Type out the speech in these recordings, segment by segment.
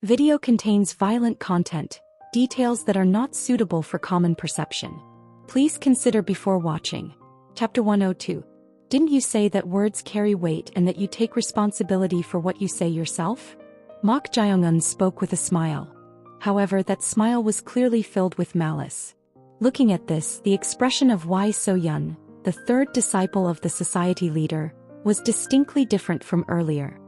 Video contains violent content, details that are not suitable for common perception. Please consider before watching. Chapter 102. Didn't you say that words carry weight and that you take responsibility for what you say yourself? Mok Jae-eun spoke with a smile. However, that smile was clearly filled with malice. Looking at this, the expression of Wai So-yeon, the third disciple of the society leader, was distinctly different from earlier.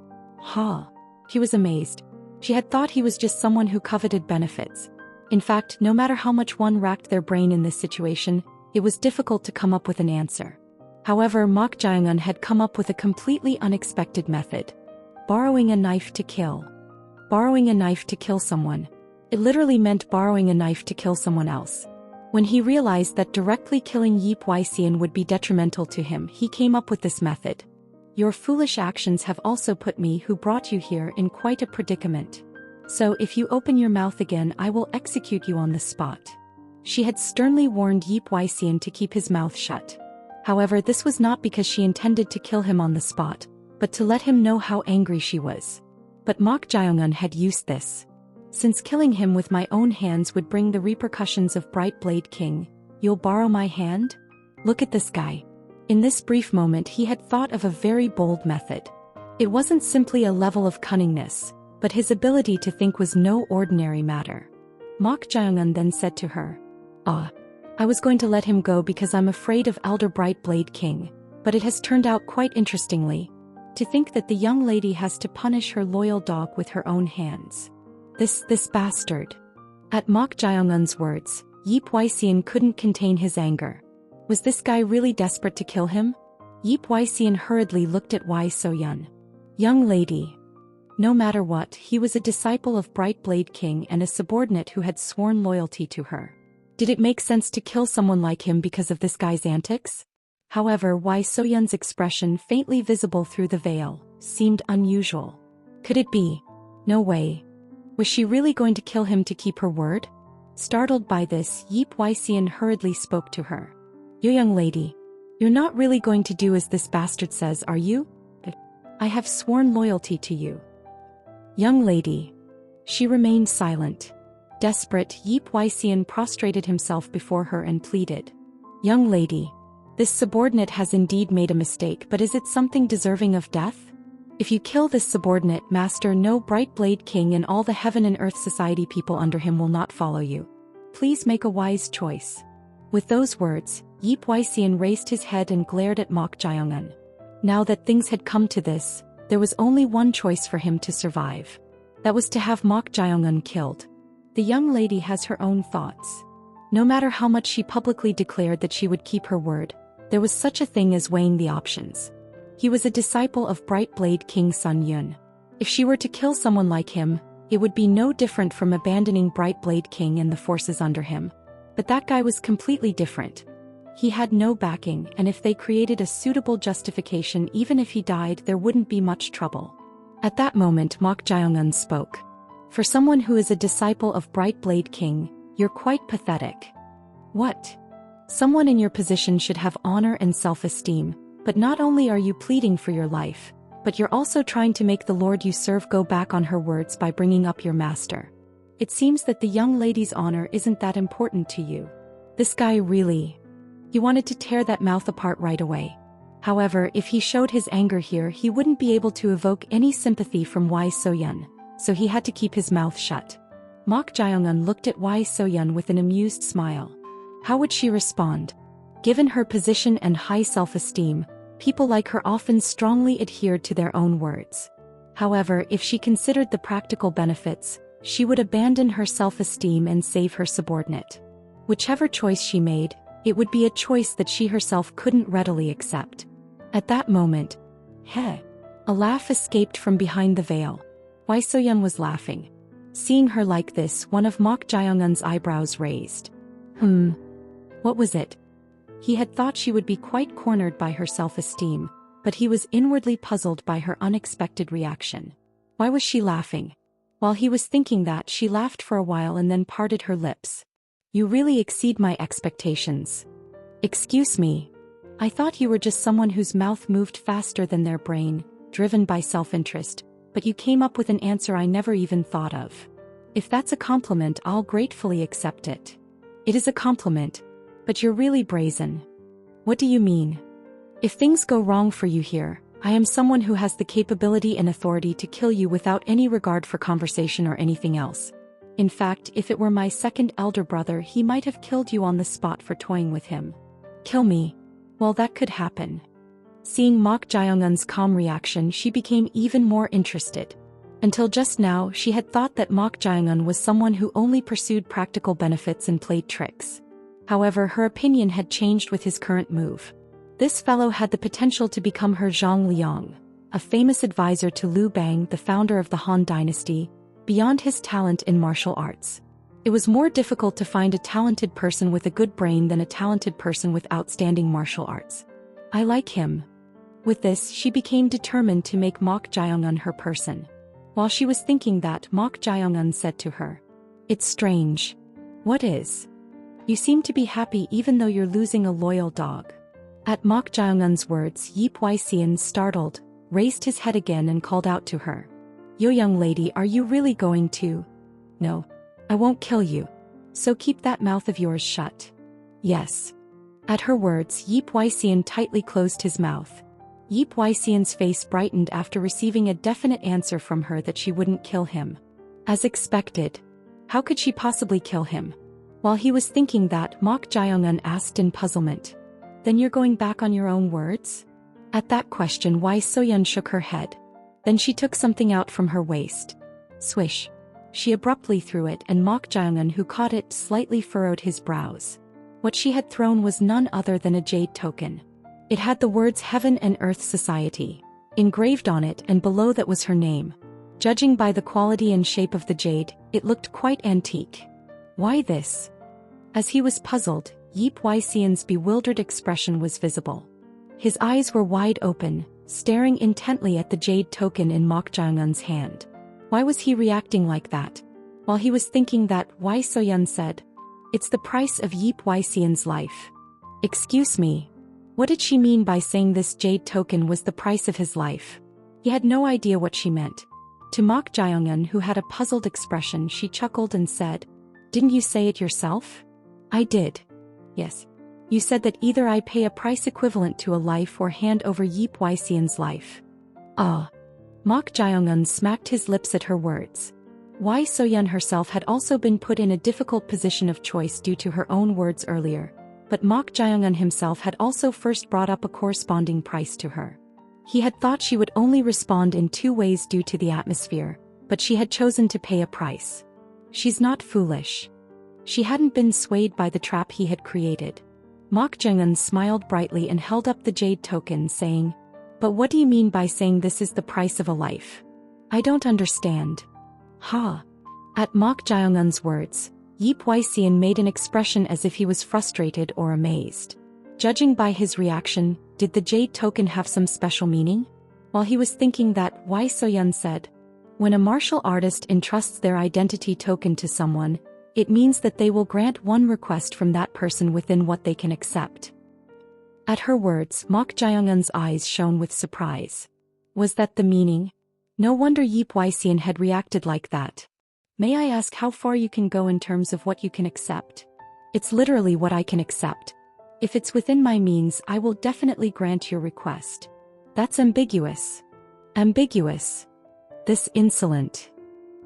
He was amazed. She had thought he was just someone who coveted benefits. In fact, no matter how much one racked their brain in this situation, it was difficult to come up with an answer. However, Mok Jae-eun had come up with a completely unexpected method. Borrowing a knife to kill. Borrowing a knife to kill someone. It literally meant borrowing a knife to kill someone else. When he realized that directly killing Yi Hwai-seon would be detrimental to him, he came up with this method. Your foolish actions have also put me who brought you here in quite a predicament. So if you open your mouth again, I will execute you on the spot. She had sternly warned Yi Hwai-seon to keep his mouth shut. However, this was not because she intended to kill him on the spot, but to let him know how angry she was. But Mok Jae-eun had used this. Since killing him with my own hands would bring the repercussions of Bright Blade King, you'll borrow my hand? Look at this guy. In this brief moment he had thought of a very bold method. It wasn't simply a level of cunningness, but his ability to think was no ordinary matter. Mok Jae-eun then said to her, I was going to let him go because I'm afraid of Elder Bright Blade King, but it has turned out quite interestingly. To think that the young lady has to punish her loyal dog with her own hands. This bastard. At Mok Jae-eun's words, Yi Hwai-seon couldn't contain his anger. Was this guy really desperate to kill him? Yi Hwai-seon hurriedly looked at Wai So-yeon. Young lady. No matter what, he was a disciple of Bright Blade King and a subordinate who had sworn loyalty to her. Did it make sense to kill someone like him because of this guy's antics? However, Wai So-yeon's expression, faintly visible through the veil, seemed unusual. Could it be? No way. Was she really going to kill him to keep her word? Startled by this, Yi Hwai-seon hurriedly spoke to her. You young lady. You're not really going to do as this bastard says, are you? I have sworn loyalty to you. Young lady. She remained silent. Desperate, Yi Hwai-seon prostrated himself before her and pleaded. Young lady. This subordinate has indeed made a mistake, but is it something deserving of death? If you kill this subordinate, Master, no Bright Blade King and all the Heaven and Earth Society people under him will not follow you. Please make a wise choice. With those words, Yi Hwai-seon raised his head and glared at Mok Jae-eun. Now that things had come to this, there was only one choice for him to survive. That was to have Mok Jae-eun killed. The young lady has her own thoughts. No matter how much she publicly declared that she would keep her word, there was such a thing as weighing the options. He was a disciple of Bright Blade King Sun Yun. If she were to kill someone like him, it would be no different from abandoning Bright Blade King and the forces under him. But that guy was completely different. He had no backing, and if they created a suitable justification, even if he died, there wouldn't be much trouble. At that moment, Mok Jae-eun spoke. For someone who is a disciple of Bright Blade King, you're quite pathetic. What? Someone in your position should have honor and self-esteem. But not only are you pleading for your life, but you're also trying to make the Lord you serve go back on her words by bringing up your master. It seems that the young lady's honor isn't that important to you. This guy really... He wanted to tear that mouth apart right away. However, if he showed his anger here, he wouldn't be able to evoke any sympathy from Wai So-yeon, so he had to keep his mouth shut. Mok Jae-eun looked at Wai So-yeon with an amused smile. How would she respond? Given her position and high self-esteem, people like her often strongly adhered to their own words. However, if she considered the practical benefits, she would abandon her self-esteem and save her subordinate. Whichever choice she made, it would be a choice that she herself couldn't readily accept. At that moment, a laugh escaped from behind the veil. Wai So-yeon was laughing. Seeing her like this, one of Mok Jae-eun's eyebrows raised. What was it? He had thought she would be quite cornered by her self-esteem, but he was inwardly puzzled by her unexpected reaction. Why was she laughing? While he was thinking that, she laughed for a while and then parted her lips. You really exceed my expectations. Excuse me. I thought you were just someone whose mouth moved faster than their brain, driven by self-interest. but you came up with an answer I never even thought of. If that's a compliment, I'll gratefully accept it. It is a compliment, but you're really brazen. What do you mean? If things go wrong for you here, I am someone who has the capability and authority to kill you without any regard for conversation or anything else. In fact, if it were my second elder brother, he might have killed you on the spot for toying with him. Kill me? Well, that could happen. Seeing Mok Jae-un's calm reaction, she became even more interested. Until just now, she had thought that Mok Jae-un was someone who only pursued practical benefits and played tricks. However, her opinion had changed with his current move. This fellow had the potential to become her Zhang Liang, a famous advisor to Liu Bang, the founder of the Han dynasty, beyond his talent in martial arts. It was more difficult to find a talented person with a good brain than a talented person with outstanding martial arts. I like him. With this, she became determined to make Mok Jae-un her person. While she was thinking that, Mok Jae-un said to her, "It's strange." "What is?" "You seem to be happy even though you're losing a loyal dog." At Mok Jae-un's words, Yip Wai-sian, startled, raised his head again and called out to her. "Yo, young lady, are you really going to?" "No. I won't kill you. So keep that mouth of yours shut." "Yes." At her words, Yip Wai-sian tightly closed his mouth. Yip Wai-sian's face brightened after receiving a definite answer from her that she wouldn't kill him. As expected. How could she possibly kill him? While he was thinking that, Mok Jae-un asked in puzzlement. "Then you're going back on your own words?" At that question, Wai So-yun shook her head. Then she took something out from her waist. Swish. She abruptly threw it, and Mok Jae-un, who caught it, slightly furrowed his brows. What she had thrown was none other than a jade token. It had the words Heaven and Earth Society engraved on it, and below that was her name. Judging by the quality and shape of the jade, it looked quite antique. Why this? As he was puzzled, Yip Wai-sian's bewildered expression was visible. His eyes were wide open, staring intently at the jade token in Mok Jae-un's hand. Why was he reacting like that? While he was thinking that, Wai So-yun said, "It's the price of Yip Wai-sian's life." Excuse me. What did she mean by saying this jade token was the price of his life? He had no idea what she meant. To Mok Jae-un, who had a puzzled expression, she chuckled and said, "Didn't you say it yourself?" "I did. Yes. You said that either I pay a price equivalent to a life or hand over Yip Wai-sian's life." Ah. Mok Jae-un smacked his lips at her words. Wai So-yun herself had also been put in a difficult position of choice due to her own words earlier, but Mok Jae-un himself had also first brought up a corresponding price to her. He had thought she would only respond in two ways due to the atmosphere, but she had chosen to pay a price. She's not foolish. She hadn't been swayed by the trap he had created. Mok Jae-un smiled brightly and held up the jade token, saying, "But what do you mean by saying this is the price of a life? I don't understand." Ha! At Mok Jae-un's words, Yip Wai-sian made an expression as if he was frustrated or amazed. Judging by his reaction, did the jade token have some special meaning? While he was thinking that, Wai So-yun said, "When a martial artist entrusts their identity token to someone, it means that they will grant one request from that person within what they can accept." At her words, Mok Jae-un's eyes shone with surprise. Was that the meaning? No wonder Yip Wai-sian had reacted like that. "May I ask how far you can go in terms of what you can accept?" "It's literally what I can accept. If it's within my means, I will definitely grant your request." "That's ambiguous." "Ambiguous? This insolent."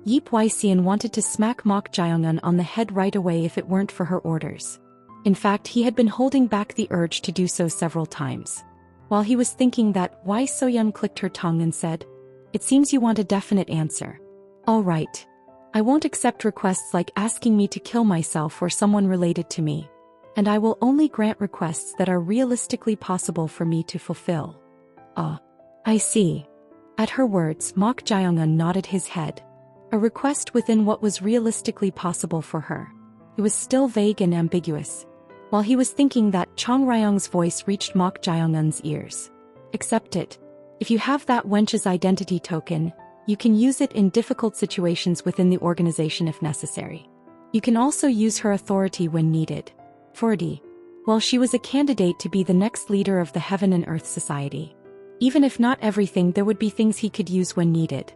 Yip Wai-sian wanted to smack Mok Jae-un on the head right away if it weren't for her orders. In fact, he had been holding back the urge to do so several times. While he was thinking that, Wai So-yun clicked her tongue and said, "It seems you want a definite answer. All right. I won't accept requests like asking me to kill myself or someone related to me. And I will only grant requests that are realistically possible for me to fulfill." "Ah. I see." At her words, Mok Jae-un nodded his head. A request within what was realistically possible for her. It was still vague and ambiguous. While he was thinking that, Chong Ryong's voice reached Mok Jae-un's ears. "Accept it. If you have that wench's identity token, you can use it in difficult situations within the organization if necessary. You can also use her authority when needed." 40. Well, she was a candidate to be the next leader of the Heaven and Earth Society. Even if not everything, there would be things he could use when needed.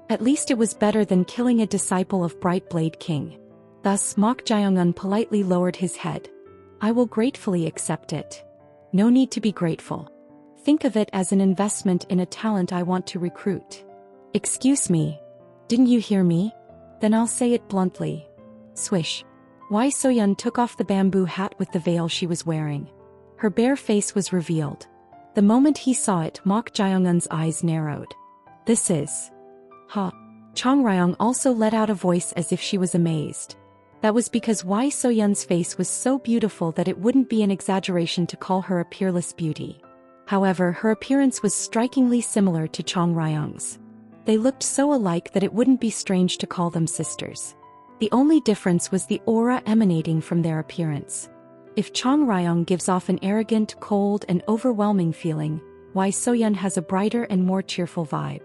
At least it was better than killing a disciple of Bright Blade King. Thus Mok Jae-un politely lowered his head. I will gratefully accept it. No need to be grateful. Think of it as an investment in a talent I want to recruit. Excuse me. Didn't you hear me? Then I'll say it bluntly. Swish. Wai Soyun took off the bamboo hat with the veil she was wearing. Her bare face was revealed. The moment he saw it, Mok Jae-un's eyes narrowed. This is... Ha. Chong Ryong also let out a voice as if she was amazed. That was because Wai Soyun's face was so beautiful that it wouldn't be an exaggeration to call her a peerless beauty. However, her appearance was strikingly similar to Chong Ryong's. They looked so alike that it wouldn't be strange to call them sisters. The only difference was the aura emanating from their appearance. If Chong Ryong gives off an arrogant, cold, and overwhelming feeling, Wai Soyun has a brighter and more cheerful vibe.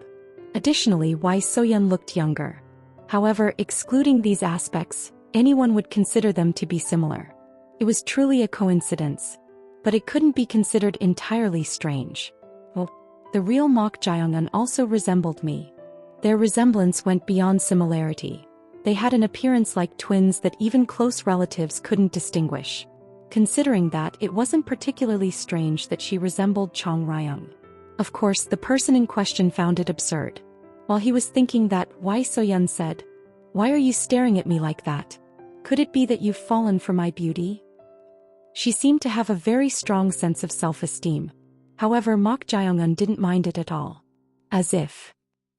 Additionally, Wai Soyun looked younger. However, excluding these aspects, anyone would consider them to be similar. It was truly a coincidence. But it couldn't be considered entirely strange. Well, the real Mok Jae-un also resembled me. Their resemblance went beyond similarity. They had an appearance like twins that even close relatives couldn't distinguish. Considering that, it wasn't particularly strange that she resembled Chong Ryong. Of course, the person in question found it absurd. While he was thinking that, Wai Soyun said, "Why are you staring at me like that? Could it be that you've fallen for my beauty?" She seemed to have a very strong sense of self-esteem. However, Mok Jae-un didn't mind it at all. As if.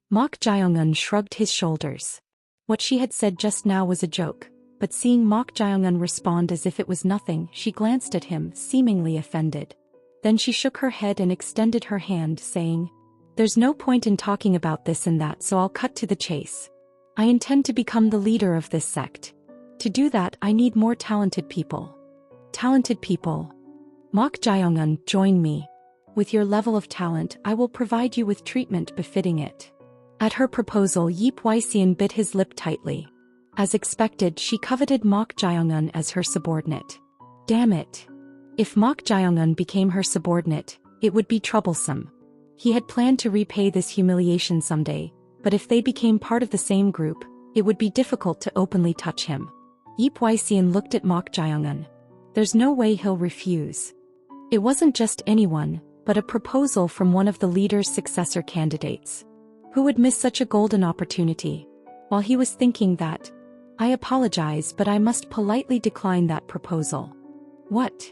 Mok Jae-un shrugged his shoulders. What she had said just now was a joke, but seeing Mok Jae-un respond as if it was nothing, she glanced at him, seemingly offended. Then she shook her head and extended her hand, saying, "There's no point in talking about this and that, so I'll cut to the chase. I intend to become the leader of this sect. To do that, I need more talented people." Talented people. Mok Jae-un, join me. With your level of talent, I will provide you with treatment befitting it. At her proposal, Yip Waisian bit his lip tightly. As expected, she coveted Mok Jae-un as her subordinate. Damn it. If Mok Jae-un became her subordinate, it would be troublesome. He had planned to repay this humiliation someday, but if they became part of the same group, it would be difficult to openly touch him. Yip Waisian looked at Mok Jae-un. There's no way he'll refuse. It wasn't just anyone, but a proposal from one of the leader's successor candidates. Who would miss such a golden opportunity? While he was thinking that, I apologize, but I must politely decline that proposal. What?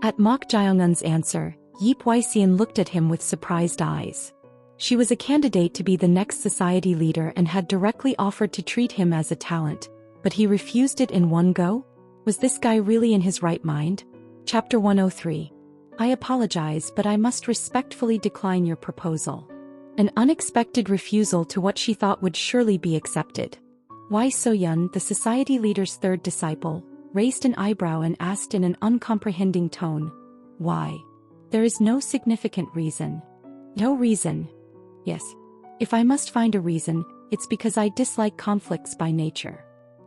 At Mok Jae-un's answer, Yip Waisian looked at him with surprised eyes. She was a candidate to be the next society leader and had directly offered to treat him as a talent, but he refused it in one go? Was this guy really in his right mind? Chapter 103. I apologize, but I must respectfully decline your proposal. An unexpected refusal to what she thought would surely be accepted. Wai Soyun, the society leader's third disciple, raised an eyebrow and asked in an uncomprehending tone, "Why? There is no significant reason." No reason? Yes. If I must find a reason, it's because I dislike conflicts by nature.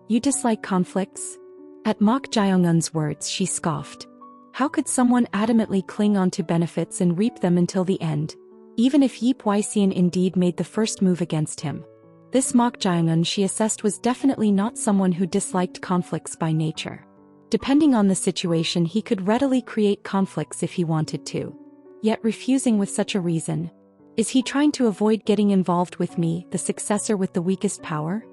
You dislike conflicts? At Mok Jae-un's words, she scoffed. How could someone adamantly cling on to benefits and reap them until the end, even if Yip Waisian indeed made the first move against him? This Mok Jae-un, she assessed, was definitely not someone who disliked conflicts by nature. Depending on the situation, he could readily create conflicts if he wanted to. Yet refusing with such a reason. Is he trying to avoid getting involved with me, the successor with the weakest power?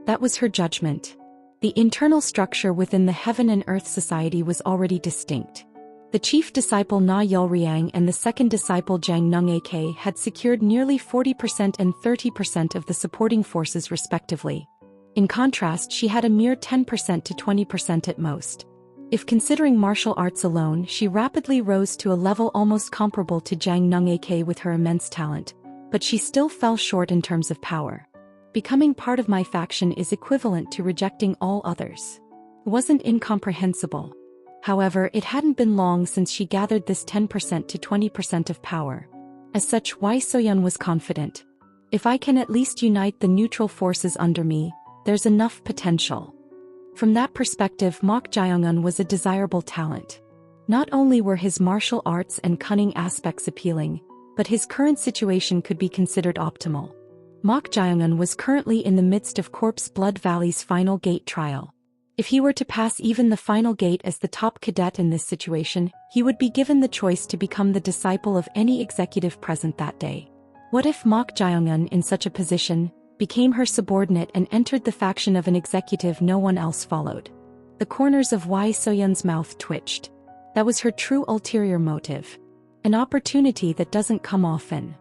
That was her judgment. The internal structure within the Heaven and Earth Society was already distinct. The chief disciple Na Yulriang and the second disciple Jang Nung Ak had secured nearly 40% and 30% of the supporting forces respectively. In contrast, she had a mere 10% to 20% at most. If considering martial arts alone, she rapidly rose to a level almost comparable to Jang Nung Ak with her immense talent, but she still fell short in terms of power. Becoming part of my faction is equivalent to rejecting all others. It wasn't incomprehensible. However, it hadn't been long since she gathered this 10% to 20% of power. As such, Wai Soyun was confident. If I can at least unite the neutral forces under me, there's enough potential. From that perspective, Mok Jae-un was a desirable talent. Not only were his martial arts and cunning aspects appealing, but his current situation could be considered optimal. Mok Jae-eun was currently in the midst of Corpse Blood Valley's final gate trial. If he were to pass even the final gate as the top cadet in this situation, he would be given the choice to become the disciple of any executive present that day. What if Mok Jae-eun, in such a position, became her subordinate and entered the faction of an executive no one else followed? The corners of Wai So-yeon's mouth twitched. That was her true ulterior motive. An opportunity that doesn't come often.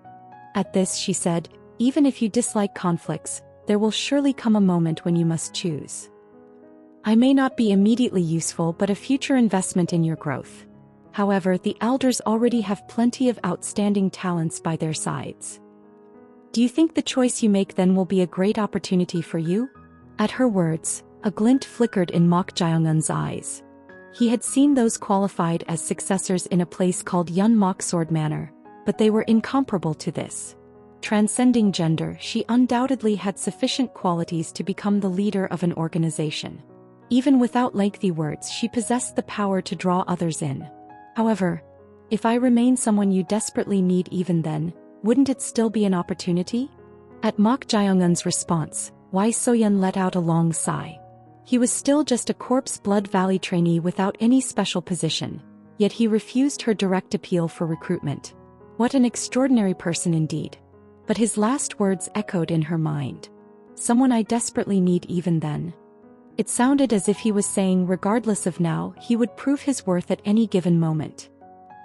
At this she said, "Even if you dislike conflicts, there will surely come a moment when you must choose. I may not be immediately useful but a future investment in your growth. However, the elders already have plenty of outstanding talents by their sides. Do you think the choice you make then will be a great opportunity for you?" At her words, a glint flickered in Mok Jae-eun's eyes. He had seen those qualified as successors in a place called Yun Mok Sword Manor, but they were incomparable to this. Transcending gender, she undoubtedly had sufficient qualities to become the leader of an organization. Even without lengthy words, she possessed the power to draw others in. However, if I remain someone you desperately need even then, wouldn't it still be an opportunity? At Mok Jae-eun's response, Wai So-yeon let out a long sigh. He was still just a Corpse Blood Valley trainee without any special position, yet he refused her direct appeal for recruitment. What an extraordinary person indeed. But his last words echoed in her mind. Someone I desperately need even then. It sounded as if he was saying regardless of now, he would prove his worth at any given moment.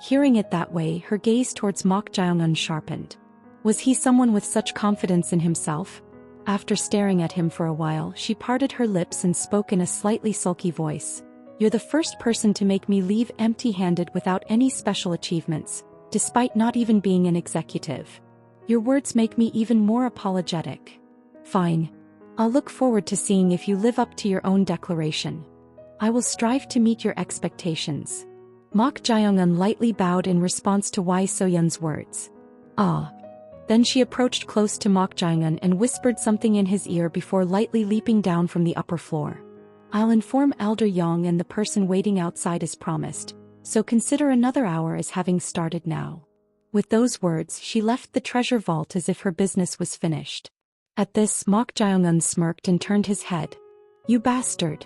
Hearing it that way, her gaze towards Mok Jae-eun sharpened. Was he someone with such confidence in himself? After staring at him for a while, she parted her lips and spoke in a slightly sulky voice. "You're the first person to make me leave empty-handed without any special achievements, despite not even being an executive. Your words make me even more apologetic. Fine. I'll look forward to seeing if you live up to your own declaration. I will strive to meet your expectations." Mok Jae-eun lightly bowed in response to Wai So-yeon's words. "Ah." Then she approached close to Mok Jae-eun and whispered something in his ear before lightly leaping down from the upper floor. "I'll inform Elder Yong and the person waiting outside as promised, so consider another hour as having started now." With those words, she left the treasure vault as if her business was finished. At this, Mok Jae-eun smirked and turned his head. "You bastard."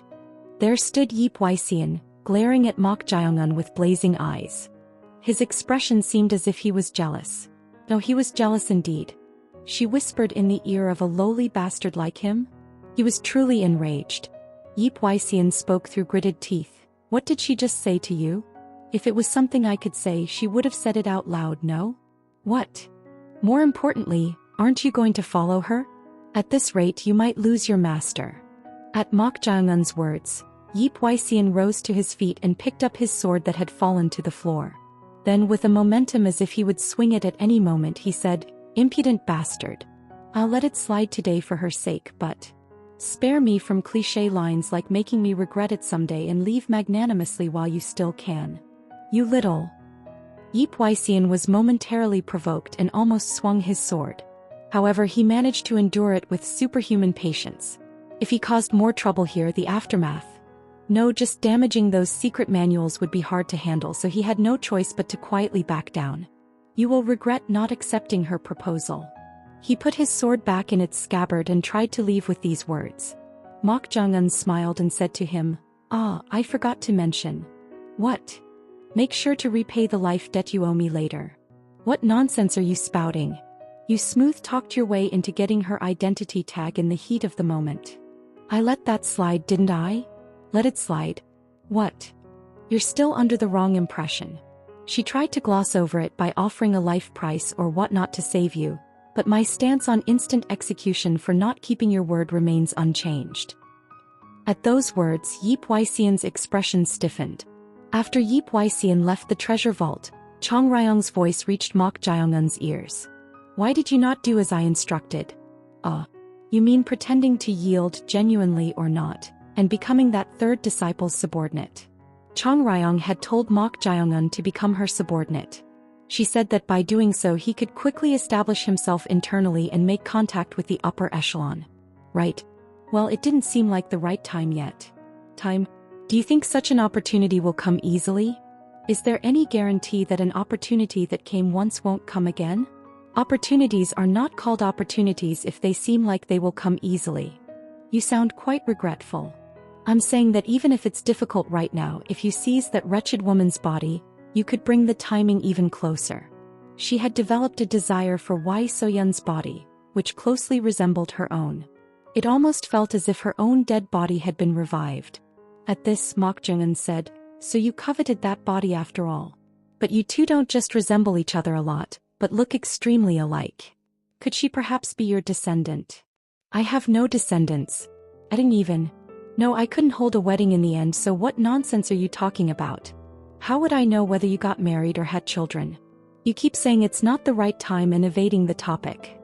There stood Yi Hwai-seon, glaring at Mok Jae-eun with blazing eyes. His expression seemed as if he was jealous. No, he was jealous indeed. She whispered in the ear of a lowly bastard like him? He was truly enraged. Yi Hwai-seon spoke through gritted teeth. "What did she just say to you? If it was something I could say, she would have said it out loud, no? What? More importantly, aren't you going to follow her? At this rate you might lose your master." At Mok Jae-eun's words, Yi Hwai-seon rose to his feet and picked up his sword that had fallen to the floor. Then, with a momentum as if he would swing it at any moment, he said, "Impudent bastard. I'll let it slide today for her sake, but spare me from cliché lines like making me regret it someday and leave magnanimously while you still can. You little..." Yi Hwai-seon was momentarily provoked and almost swung his sword. However, he managed to endure it with superhuman patience. If he caused more trouble here, the aftermath. No, just damaging those secret manuals would be hard to handle, so he had no choice but to quietly back down. "You will regret not accepting her proposal." He put his sword back in its scabbard and tried to leave with these words. Mok Jae-eun smiled and said to him, "Ah, I forgot to mention." "What?" "Make sure to repay the life debt you owe me later." "What nonsense are you spouting? You smooth-talked your way into getting her identity tag in the heat of the moment." "I let that slide, didn't I?" "Let it slide. What? You're still under the wrong impression. She tried to gloss over it by offering a life price or whatnot to save you, but my stance on instant execution for not keeping your word remains unchanged." At those words, Yi Hwai-seon's expression stiffened. After Yi Hwai-seon left the treasure vault, Chong Ryong's voice reached Mok Jae-eun's ears. "Why did you not do as I instructed?" You mean pretending to yield genuinely or not, and becoming that third disciple's subordinate." Chong Ryong had told Mok Jae-eun to become her subordinate. She said that by doing so he could quickly establish himself internally and make contact with the upper echelon. Right. Well, it didn't seem like the right time yet. Time? Do you think such an opportunity will come easily? Is there any guarantee that an opportunity that came once won't come again? Opportunities are not called opportunities if they seem like they will come easily. You sound quite regretful. I'm saying that even if it's difficult right now, if you seize that wretched woman's body, you could bring the timing even closer. She had developed a desire for Wai Soyun's body, which closely resembled her own. It almost felt as if her own dead body had been revived. At this, Mok Jung-un said, "So you coveted that body after all. But you two don't just resemble each other a lot, but look extremely alike. Could she perhaps be your descendant?" "I have no descendants. I didn't even. No, I couldn't hold a wedding in the end, so what nonsense are you talking about? How would I know whether you got married or had children? You keep saying it's not the right time and evading the topic."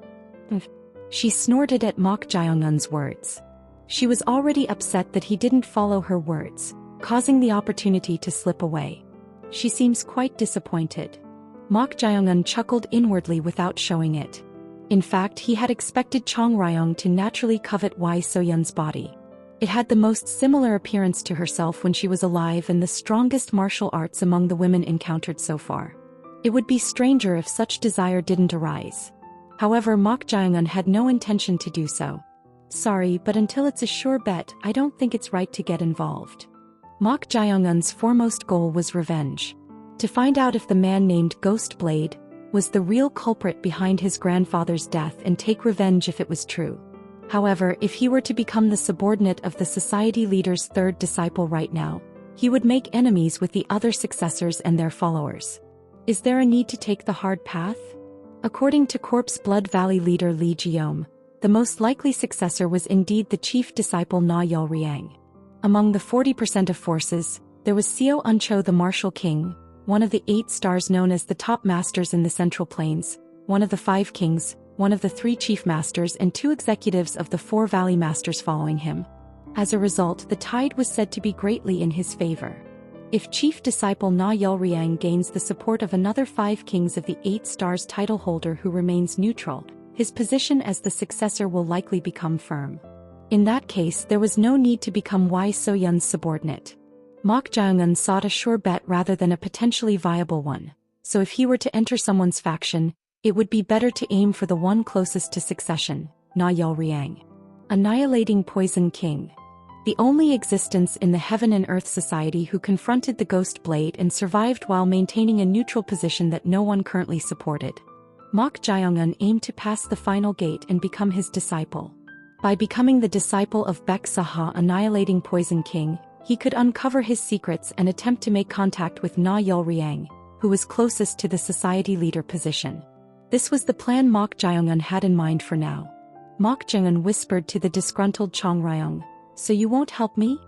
She snorted at Mok Jae-un's words. She was already upset that he didn't follow her words, causing the opportunity to slip away. She seems quite disappointed. Mok Jae-un chuckled inwardly without showing it. In fact, he had expected Chong Ryong to naturally covet Wai Soyun's body. It had the most similar appearance to herself when she was alive and the strongest martial arts among the women encountered so far. It would be stranger if such desire didn't arise. However, Mok Jae-un had no intention to do so. "Sorry, but until it's a sure bet, I don't think it's right to get involved." Mok Jae-un's foremost goal was revenge. To find out if the man named Ghost Blade was the real culprit behind his grandfather's death and take revenge if it was true. However, if he were to become the subordinate of the society leader's third disciple right now, he would make enemies with the other successors and their followers. Is there a need to take the hard path? According to Corpse Blood Valley leader Lee Jiom, the most likely successor was indeed the chief disciple Na Yul Riang. Among the 40% of forces, there was Seo Uncho the Martial King, one of the 8 stars known as the top masters in the Central Plains, one of the 5 kings, one of the 3 chief masters and 2 executives of the 4 valley masters following him. As a result, the tide was said to be greatly in his favor. If chief disciple Na Yul Riang gains the support of another 5 kings of the 8 stars title holder who remains neutral, his position as the successor will likely become firm. In that case, there was no need to become Wai Soyun's subordinate. Mok Jae-un sought a sure bet rather than a potentially viable one, so if he were to enter someone's faction, it would be better to aim for the one closest to succession, Na Yul Riang. Annihilating Poison King. The only existence in the Heaven and Earth Society who confronted the Ghost Blade and survived while maintaining a neutral position that no one currently supported. Mok Jae-un aimed to pass the final gate and become his disciple. By becoming the disciple of Baek Saha, Annihilating Poison King, he could uncover his secrets and attempt to make contact with Na Yul Riang, who was closest to the society leader position. This was the plan Mok Jae-un had in mind for now. Mok Jae-un whispered to the disgruntled Chong Ryong, "So you won't help me?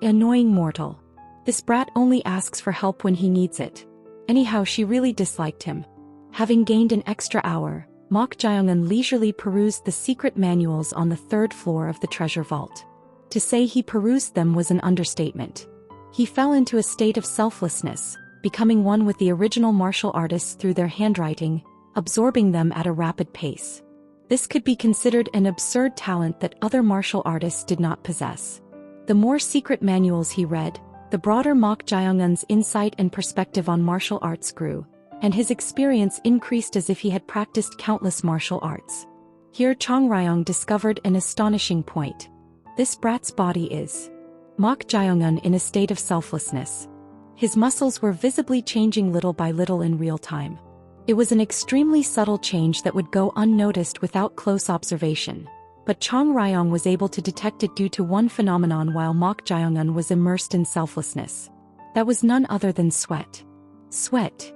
Annoying mortal. This brat only asks for help when he needs it." Anyhow, she really disliked him. Having gained an extra hour, Mok Jae-un leisurely perused the secret manuals on the 3rd floor of the treasure vault. To say he perused them was an understatement. He fell into a state of selflessness, becoming one with the original martial artists through their handwriting, absorbing them at a rapid pace. This could be considered an absurd talent that other martial artists did not possess. The more secret manuals he read, the broader Mok Jae-un's insight and perspective on martial arts grew, and his experience increased as if he had practiced countless martial arts. Here Chong Ryong discovered an astonishing point. This brat's body is Mok Jae-un in a state of selflessness. His muscles were visibly changing little by little in real time. It was an extremely subtle change that would go unnoticed without close observation, but Chong Ryong was able to detect it due to one phenomenon while Mok Jae-un was immersed in selflessness. That was none other than sweat. Sweat.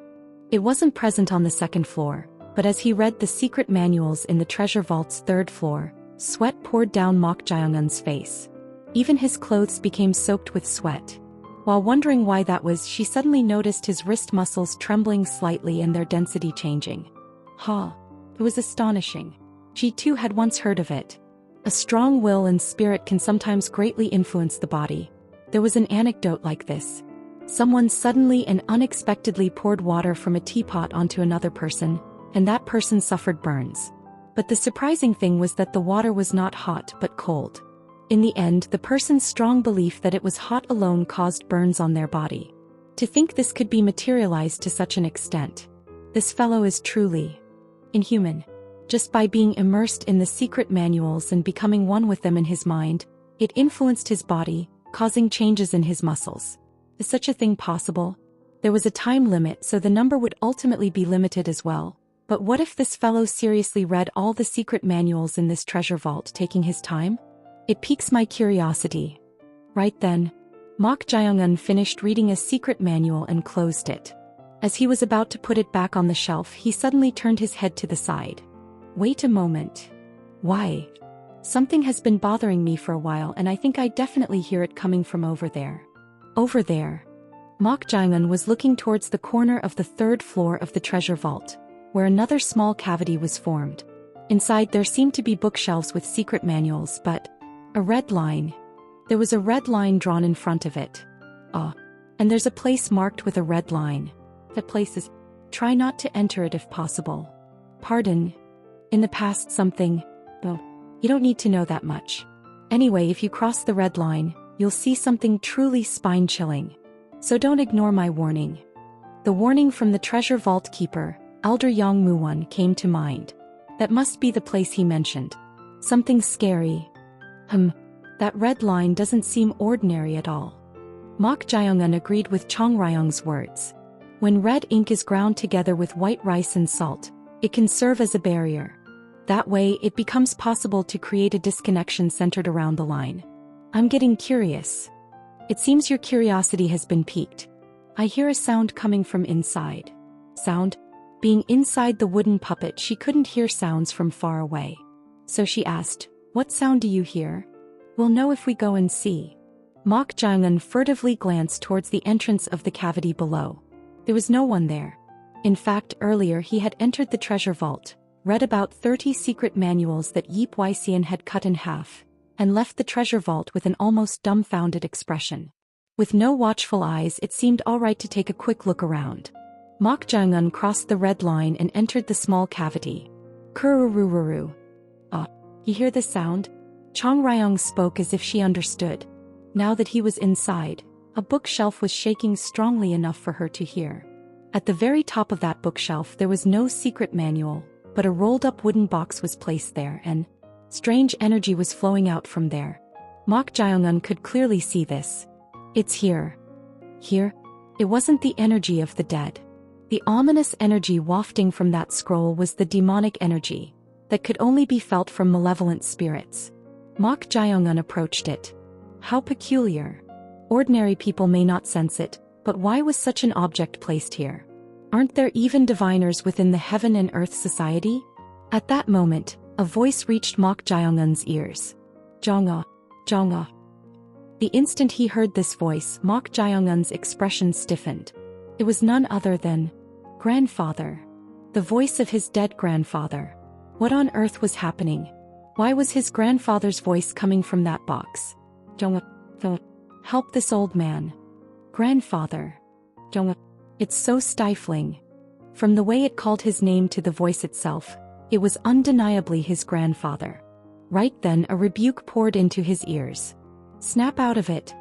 It wasn't present on the 2nd floor, but as he read the secret manuals in the treasure vault's 3rd floor, sweat poured down Mok Jae-un's face. Even his clothes became soaked with sweat. While wondering why that was, she suddenly noticed his wrist muscles trembling slightly and their density changing. It was astonishing. She too had once heard of it. A strong will and spirit can sometimes greatly influence the body. There was an anecdote like this. Someone suddenly and unexpectedly poured water from a teapot onto another person, and that person suffered burns. But the surprising thing was that the water was not hot but cold. In the end, the person's strong belief that it was hot alone caused burns on their body. To think this could be materialized to such an extent. This fellow is truly Inhuman. Just by being immersed in the secret manuals and becoming one with them in his mind, it influenced his body, causing changes in his muscles. Is such a thing possible? There was a time limit, so the number would ultimately be limited as well. But what if this fellow seriously read all the secret manuals in this treasure vault, taking his time? It piques my curiosity. Right then, Mok Jae-un finished reading a secret manual and closed it. As he was about to put it back on the shelf, he suddenly turned his head to the side. Wait a moment. Why? Something has been bothering me for a while, and I think I definitely hear it coming from over there. Over there. Mok Jae-un was looking towards the corner of the third floor of the treasure vault, where another small cavity was formed. Inside there seemed to be bookshelves with secret manuals, but a red line. There was a red line drawn in front of it. And there's a place marked with a red line. That place is... Try not to enter it if possible. Pardon. In the past something... Oh, you don't need to know that much. Anyway, if you cross the red line, you'll see something truly spine-chilling. So don't ignore my warning. The warning from the treasure vault keeper, Elder Yang Mu-won, came to mind. That must be the place he mentioned. Something scary. That red line doesn't seem ordinary at all. Mok Jae-un agreed with Chong Ryong's words. When red ink is ground together with white rice and salt, it can serve as a barrier. That way, it becomes possible to create a disconnection centered around the line. I'm getting curious. It seems your curiosity has been piqued. I hear a sound coming from inside. Sound? Being inside the wooden puppet, she couldn't hear sounds from far away. So she asked, "What sound do you hear?" "We'll know if we go and see." Mok Jae-un furtively glanced towards the entrance of the cavity below. There was no one there. In fact, earlier he had entered the treasure vault, read about 30 secret manuals that Yip Wai-sean had cut in half, and left the treasure vault with an almost dumbfounded expression. With no watchful eyes, it seemed alright to take a quick look around. Mok Jae-un crossed the red line and entered the small cavity. Kururururu. You hear the sound? Chong Ryong spoke as if she understood. Now that he was inside, a bookshelf was shaking strongly enough for her to hear. At the very top of that bookshelf there was no secret manual, but a rolled-up wooden box was placed there, and strange energy was flowing out from there. Mok Jae-un could clearly see this. It's here. Here? It wasn't the energy of the dead. The ominous energy wafting from that scroll was the demonic energy that could only be felt from malevolent spirits. Mok Jae-un approached it. How peculiar. Ordinary people may not sense it, but why was such an object placed here? Aren't there even diviners within the Heaven and Earth Society? At that moment, a voice reached Mok Jae-un's ears. Jong-ah, Jong-ah. The instant he heard this voice, Mok Jae-un's expression stiffened. It was none other than grandfather. The voice of his dead grandfather. What on earth was happening? Why was his grandfather's voice coming from that box? Jong-ah, help this old man. Grandfather. Jong-ah. It's so stifling. From the way it called his name to the voice itself, it was undeniably his grandfather. Right then a rebuke poured into his ears. Snap out of it.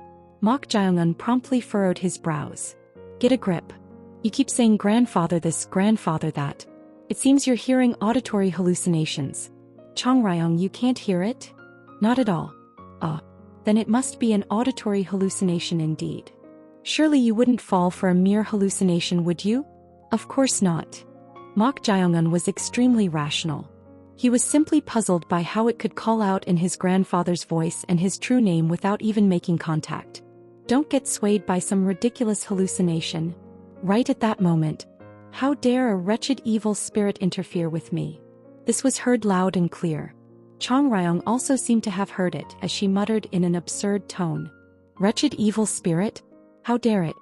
Mok Jae-un promptly furrowed his brows. Get a grip. You keep saying grandfather this, grandfather that. It seems you're hearing auditory hallucinations. Chong Ryong, you can't hear it? Not at all. Then it must be an auditory hallucination indeed. Surely you wouldn't fall for a mere hallucination, would you? Of course not. Mok Jae-un was extremely rational. He was simply puzzled by how it could call out in his grandfather's voice and his true name without even making contact. Don't get swayed by some ridiculous hallucination. Right at that moment. How dare a wretched evil spirit interfere with me? This was heard loud and clear. Chong Ryong also seemed to have heard it as she muttered in an absurd tone. Wretched evil spirit? How dare it?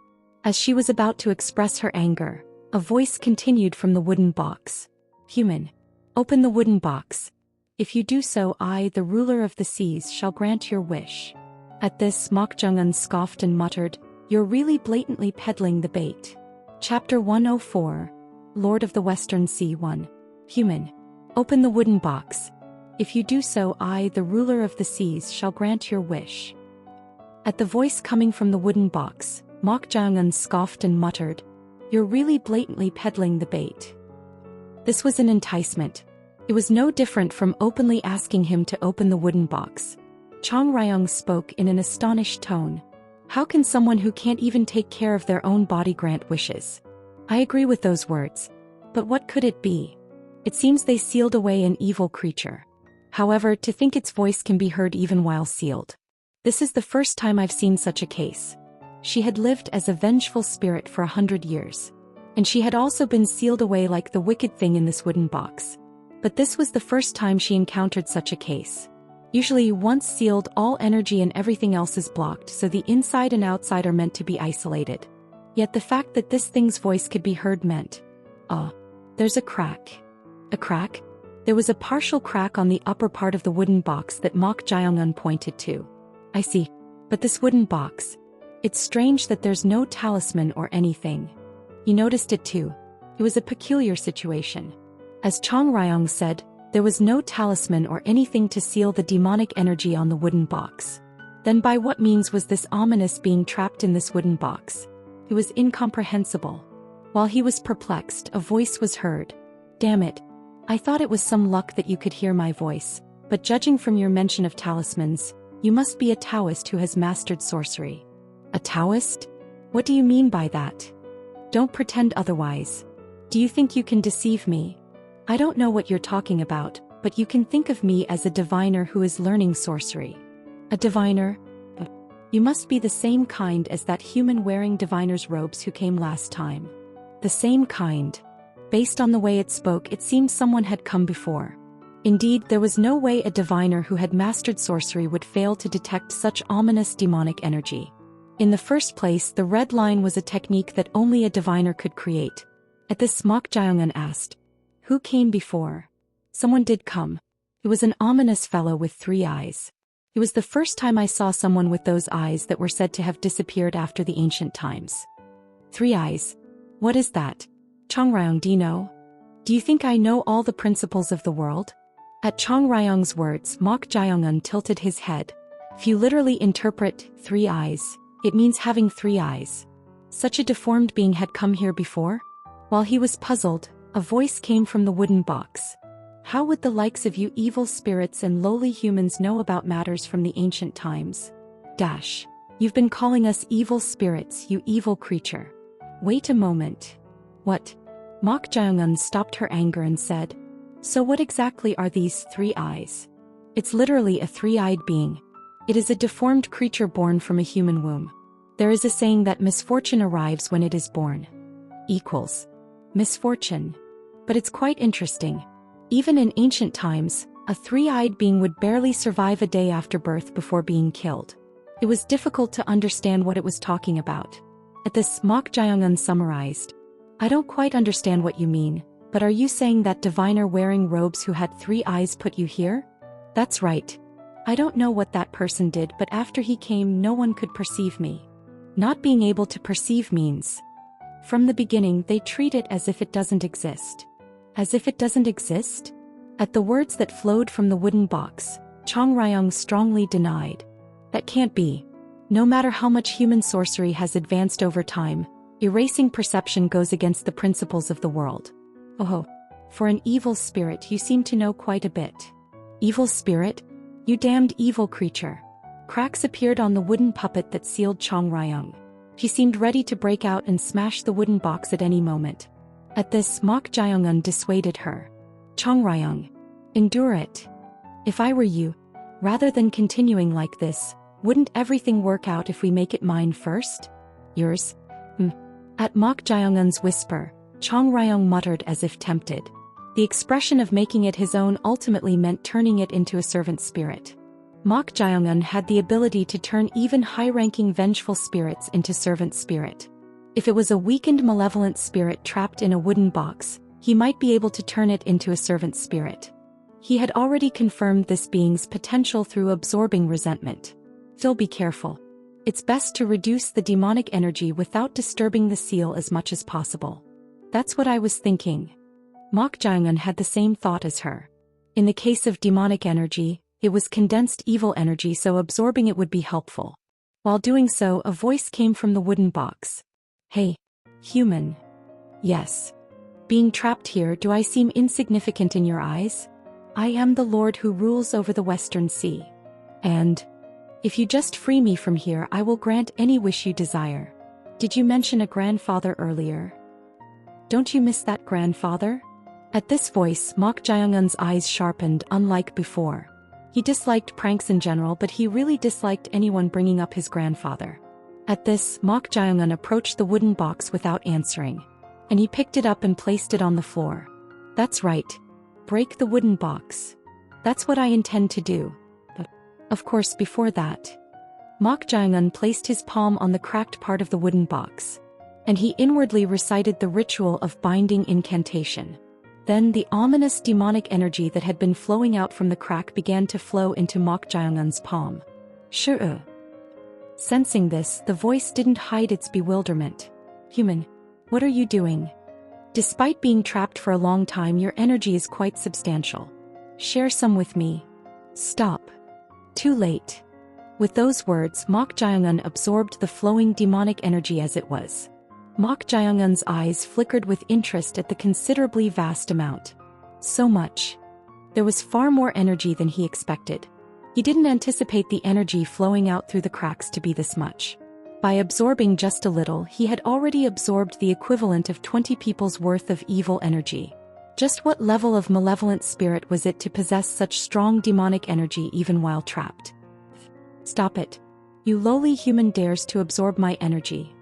As she was about to express her anger, a voice continued from the wooden box. Human. Open the wooden box. If you do so, I, the ruler of the seas, shall grant your wish. At this, Mok Jae-un scoffed and muttered, You're really blatantly peddling the bait. Chapter 104, Lord of the Western Sea 1. Human. Open the wooden box. If you do so, I, the ruler of the seas, shall grant your wish. At the voice coming from the wooden box, Mok Jae-un scoffed and muttered, You're really blatantly peddling the bait. This was an enticement. It was no different from openly asking him to open the wooden box. Chang Ryong spoke in an astonished tone. How can someone who can't even take care of their own body grant wishes? I agree with those words. But what could it be? It seems they sealed away an evil creature. However, to think its voice can be heard even while sealed. This is the first time I've seen such a case. She had lived as a vengeful spirit for 100 years. And she had also been sealed away like the wicked thing in this wooden box. But this was the first time she encountered such a case. Usually, once sealed, all energy and everything else is blocked, so the inside and outside are meant to be isolated. Yet the fact that this thing's voice could be heard meant, there's a crack. A crack? There was a partial crack on the upper part of the wooden box that Mok Jae-un pointed to. I see. But this wooden box. It's strange that there's no talisman or anything. You noticed it too. It was a peculiar situation. As Chang Ryong said, there was no talisman or anything to seal the demonic energy on the wooden box. Then by what means was this ominous being trapped in this wooden box? It was incomprehensible. While he was perplexed, a voice was heard. Damn it. I thought it was some luck that you could hear my voice, but judging from your mention of talismans, you must be a Taoist who has mastered sorcery. A Taoist? What do you mean by that? Don't pretend otherwise. Do you think you can deceive me? I don't know what you're talking about, but you can think of me as a diviner who is learning sorcery. A diviner? You must be the same kind as that human wearing diviner's robes who came last time. The same kind. Based on the way it spoke, it seemed someone had come before. Indeed, there was no way a diviner who had mastered sorcery would fail to detect such ominous demonic energy. In the first place, the red line was a technique that only a diviner could create. At this, Mok Jae-un asked, "Who came before?" Someone did come. It was an ominous fellow with 3 eyes. It was the first time I saw someone with those eyes that were said to have disappeared after the ancient times. 3 eyes. What is that? Chang Ryong, do you know? Do you think I know all the principles of the world? At Chang Ryong's words, Mok Jae-un tilted his head. If you literally interpret 3 eyes, it means having 3 eyes. Such a deformed being had come here before? While he was puzzled, a voice came from the wooden box. How would the likes of you evil spirits and lowly humans know about matters from the ancient times? You've been calling us evil spirits, you evil creature. Wait a moment. What? Mok Jae-un stopped her anger and said, "So what exactly are these 3 eyes?" It's literally a 3-eyed being. It is a deformed creature born from a human womb. There is a saying that misfortune arrives when it is born. Equals misfortune. But it's quite interesting. Even in ancient times, a 3-eyed being would barely survive a day after birth before being killed. It was difficult to understand what it was talking about. At this, Mok Jae-un summarized, "I don't quite understand what you mean, but are you saying that diviner wearing robes who had 3 eyes put you here?" "That's right. I don't know what that person did, but after he came, no one could perceive me." Not being able to perceive means, from the beginning they treat it as if it doesn't exist. As if it doesn't exist? At the words that flowed from the wooden box, Chang Ryong strongly denied. That can't be. No matter how much human sorcery has advanced over time, erasing perception goes against the principles of the world. Oh, for an evil spirit you seem to know quite a bit. Evil spirit? You damned evil creature. Cracks appeared on the wooden puppet that sealed Chang Ryong. She seemed ready to break out and smash the wooden box at any moment. At this, Mok Jae-un dissuaded her. "Chang Ryong, endure it. If I were you, rather than continuing like this, wouldn't everything work out if we make it mine first? Yours?" At Mok Jae-un's whisper, Chang Ryong muttered as if tempted. The expression of making it his own ultimately meant turning it into a servant spirit. Mok Jae-un had the ability to turn even high-ranking vengeful spirits into servant spirit. If it was a weakened malevolent spirit trapped in a wooden box, he might be able to turn it into a servant spirit. He had already confirmed this being's potential through absorbing resentment. Still be careful. It's best to reduce the demonic energy without disturbing the seal as much as possible. That's what I was thinking. Mok Jae-un had the same thought as her. In the case of demonic energy, it was condensed evil energy, so absorbing it would be helpful. While doing so, a voice came from the wooden box. "Hey, human." "Yes." Being trapped here, do I seem insignificant in your eyes? I am the Lord who rules over the Western Sea. And if you just free me from here, I will grant any wish you desire. Did you mention a grandfather earlier? Don't you miss that grandfather? At this voice, Mok Jae-un's eyes sharpened, unlike before. He disliked pranks in general, but he really disliked anyone bringing up his grandfather. At this, Mok Jae-un approached the wooden box without answering. And he picked it up and placed it on the floor. That's right. Break the wooden box. That's what I intend to do. But, of course, before that, Mok Jae-un placed his palm on the cracked part of the wooden box. And he inwardly recited the ritual of binding incantation. Then the ominous demonic energy that had been flowing out from the crack began to flow into Mok Jae-un's palm. Sure. Sensing this, the voice didn't hide its bewilderment. Human, what are you doing? Despite being trapped for a long time, your energy is quite substantial. Share some with me. Stop. Too late. With those words, Mok Jae-un absorbed the flowing demonic energy as it was. Mok Jae-un's eyes flickered with interest at the considerably vast amount. So much. There was far more energy than he expected. He didn't anticipate the energy flowing out through the cracks to be this much. By absorbing just a little, he had already absorbed the equivalent of 20 people's worth of evil energy. Just what level of malevolent spirit was it to possess such strong demonic energy even while trapped? Stop it. You lowly human dares to absorb my energy.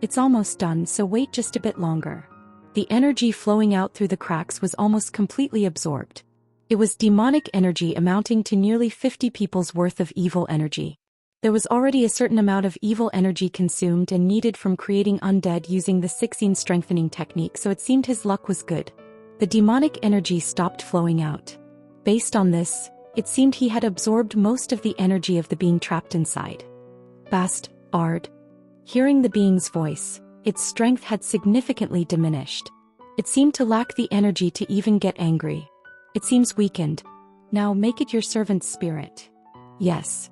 It's almost done, so wait just a bit longer. The energy flowing out through the cracks was almost completely absorbed. It was demonic energy amounting to nearly 50 people's worth of evil energy. There was already a certain amount of evil energy consumed and needed from creating undead using the 16 strengthening technique, so it seemed his luck was good. The demonic energy stopped flowing out. Based on this, it seemed he had absorbed most of the energy of the being trapped inside. Bastard. Hearing the being's voice, its strength had significantly diminished. It seemed to lack the energy to even get angry. It seems weakened. Now make it your servant's spirit. Yes.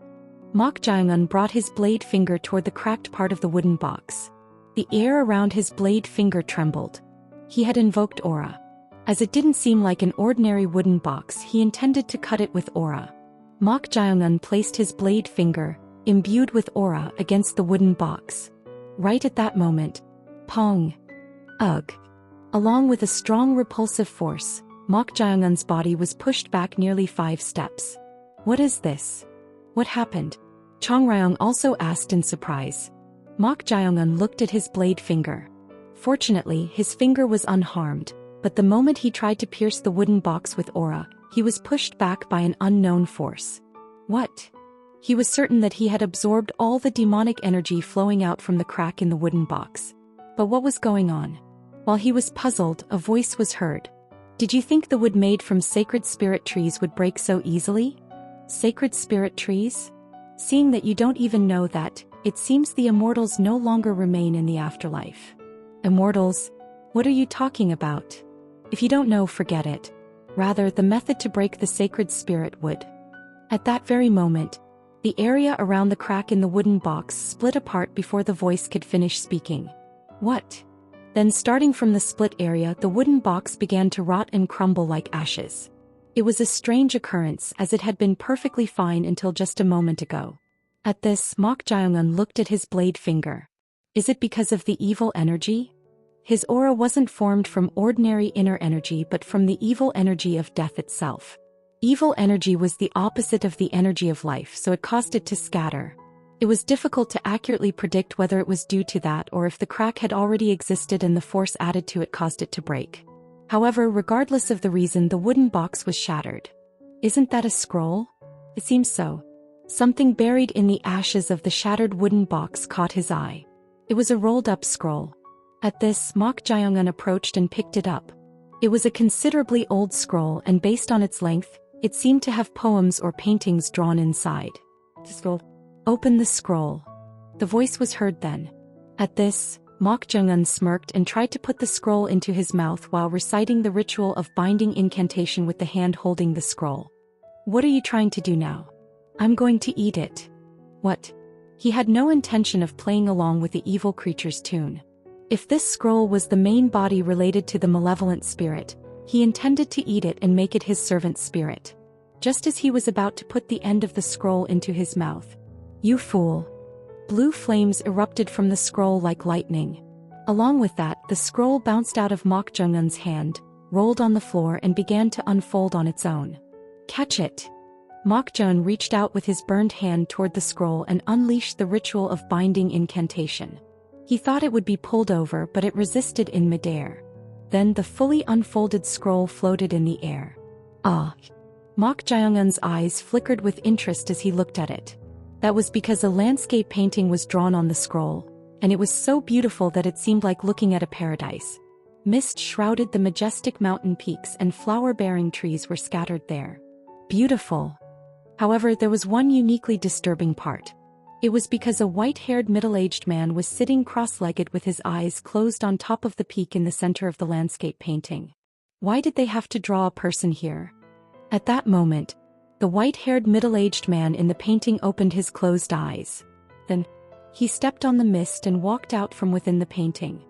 Mok Jae-un brought his blade finger toward the cracked part of the wooden box. The air around his blade finger trembled. He had invoked aura. As it didn't seem like an ordinary wooden box, he intended to cut it with aura. Mok Jae-un placed his blade finger, imbued with aura, against the wooden box. Right at that moment, pong! Ugh! Along with a strong repulsive force, Mok Jae-un's body was pushed back nearly 5 steps. What is this? What happened? Chong Ryong also asked in surprise. Mok Jae-un looked at his blade finger. Fortunately, his finger was unharmed, but the moment he tried to pierce the wooden box with aura, he was pushed back by an unknown force. What? He was certain that he had absorbed all the demonic energy flowing out from the crack in the wooden box. But what was going on? While he was puzzled, a voice was heard. Did you think the wood made from sacred spirit trees would break so easily? Sacred spirit trees? Seeing that you don't even know that, it seems the immortals no longer remain in the afterlife. Immortals? What are you talking about? If you don't know, forget it. Rather, the method to break the sacred spirit would. At that very moment, the area around the crack in the wooden box split apart before the voice could finish speaking. What? Then starting from the split area, the wooden box began to rot and crumble like ashes. It was a strange occurrence, as it had been perfectly fine until just a moment ago. At this, Mok Jae-un looked at his blade finger. Is it because of the evil energy? His aura wasn't formed from ordinary inner energy but from the evil energy of death itself. Evil energy was the opposite of the energy of life, so it caused it to scatter. It was difficult to accurately predict whether it was due to that or if the crack had already existed and the force added to it caused it to break. However, regardless of the reason, the wooden box was shattered. Isn't that a scroll? It seems so. Something buried in the ashes of the shattered wooden box caught his eye. It was a rolled-up scroll. At this, Mok Jae-un approached and picked it up. It was a considerably old scroll, and based on its length, it seemed to have poems or paintings drawn inside. Scroll. Open the scroll. The voice was heard then. At this, Mok Jae-un smirked and tried to put the scroll into his mouth while reciting the ritual of binding incantation with the hand holding the scroll. What are you trying to do now? I'm going to eat it. What? He had no intention of playing along with the evil creature's tune. If this scroll was the main body related to the malevolent spirit, he intended to eat it and make it his servant spirit. Just as he was about to put the end of the scroll into his mouth. "You fool!" Blue flames erupted from the scroll like lightning. Along with that, the scroll bounced out of Mok Jung-un's hand, rolled on the floor and began to unfold on its own. "Catch it!" Mok Jung reached out with his burned hand toward the scroll and unleashed the ritual of binding incantation. He thought it would be pulled over, but it resisted in midair. Then the fully unfolded scroll floated in the air. Ah! Mok Jung-un's eyes flickered with interest as he looked at it. That was because a landscape painting was drawn on the scroll, and it was so beautiful that it seemed like looking at a paradise. Mist shrouded the majestic mountain peaks and flower-bearing trees were scattered there. Beautiful. However, there was one uniquely disturbing part. It was because a white-haired middle-aged man was sitting cross-legged with his eyes closed on top of the peak in the center of the landscape painting. Why did they have to draw a person here? At that moment, the white-haired middle-aged man in the painting opened his closed eyes. Then, he stepped on the mist and walked out from within the painting.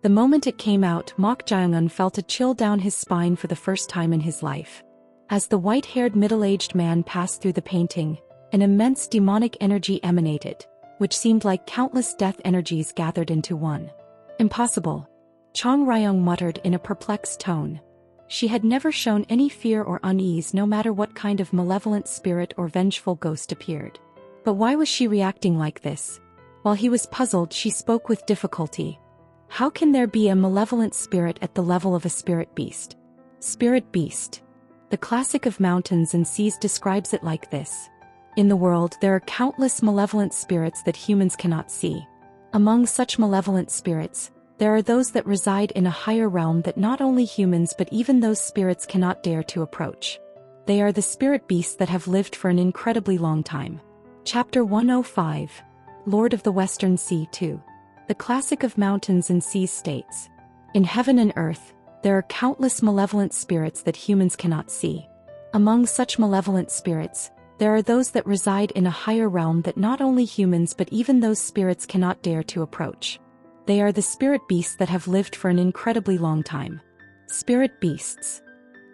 The moment it came out, Mok Jung-un felt a chill down his spine for the first time in his life. As the white-haired middle-aged man passed through the painting, an immense demonic energy emanated, which seemed like countless death energies gathered into one. "Impossible," Chong Ryong muttered in a perplexed tone. She had never shown any fear or unease no matter what kind of malevolent spirit or vengeful ghost appeared. But why was she reacting like this? While he was puzzled, she spoke with difficulty. "How can there be a malevolent spirit at the level of a spirit beast?" Spirit beast. The classic of mountains and seas describes it like this. In the world, there are countless malevolent spirits that humans cannot see. Among such malevolent spirits, there are those that reside in a higher realm that not only humans but even those spirits cannot dare to approach. They are the spirit beasts that have lived for an incredibly long time. Chapter 105. Lord of the Western Sea 2. The classic of mountains and seas states, "In heaven and earth, there are countless malevolent spirits that humans cannot see. Among such malevolent spirits, there are those that reside in a higher realm that not only humans but even those spirits cannot dare to approach. They are the spirit beasts that have lived for an incredibly long time." Spirit beasts.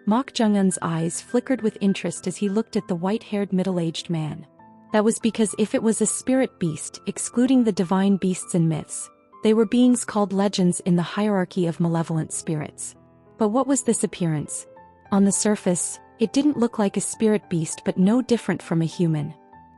Mok Jung-un's eyes flickered with interest as he looked at the white-haired middle-aged man. That was because if it was a spirit beast, excluding the divine beasts and myths, they were beings called legends in the hierarchy of malevolent spirits. But what was this appearance? On the surface, it didn't look like a spirit beast but no different from a human.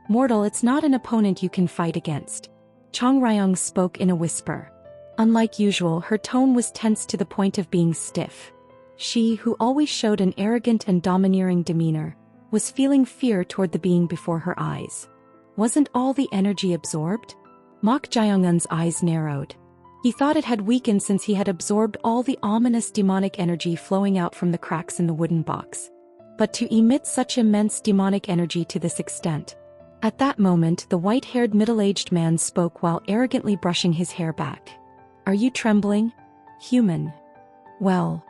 "Mortal, it's not an opponent you can fight against." Chong Ryong spoke in a whisper. Unlike usual, her tone was tense to the point of being stiff. She, who always showed an arrogant and domineering demeanor, was feeling fear toward the being before her eyes. Wasn't all the energy absorbed? Mok Jung-un's eyes narrowed. He thought it had weakened since he had absorbed all the ominous demonic energy flowing out from the cracks in the wooden box. But to emit such immense demonic energy to this extent. At that moment, the white-haired middle-aged man spoke while arrogantly brushing his hair back. "Are you trembling? Human?" Well,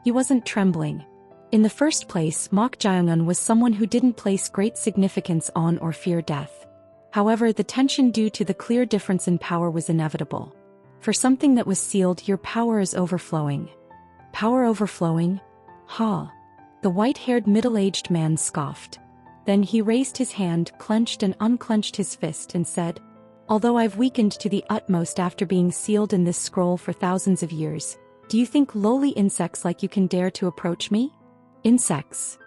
he wasn't trembling. In the first place, Mok Jung-un was someone who didn't place great significance on or fear death. However, the tension due to the clear difference in power was inevitable. For something that was sealed, your power is overflowing. Power overflowing? Ha! The white-haired middle-aged man scoffed. Then he raised his hand, clenched and unclenched his fist and said, "Although I've weakened to the utmost after being sealed in this scroll for thousands of years, do you think lowly insects like you can dare to approach me?" Insects.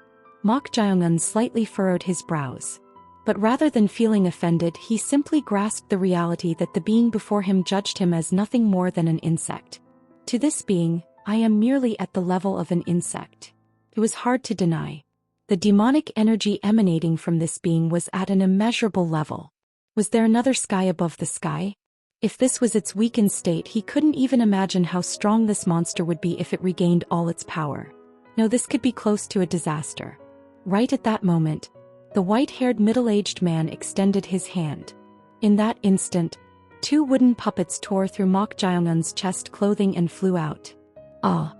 Mok Jung-un slightly furrowed his brows. But rather than feeling offended, he simply grasped the reality that the being before him judged him as nothing more than an insect. To this being, "I am merely at the level of an insect." It was hard to deny. The demonic energy emanating from this being was at an immeasurable level. Was there another sky above the sky? If this was its weakened state, he couldn't even imagine how strong this monster would be if it regained all its power. No, this could be close to a disaster. Right at that moment, the white-haired middle-aged man extended his hand. In that instant, two wooden puppets tore through Mok Jung-un's chest clothing and flew out. Ah!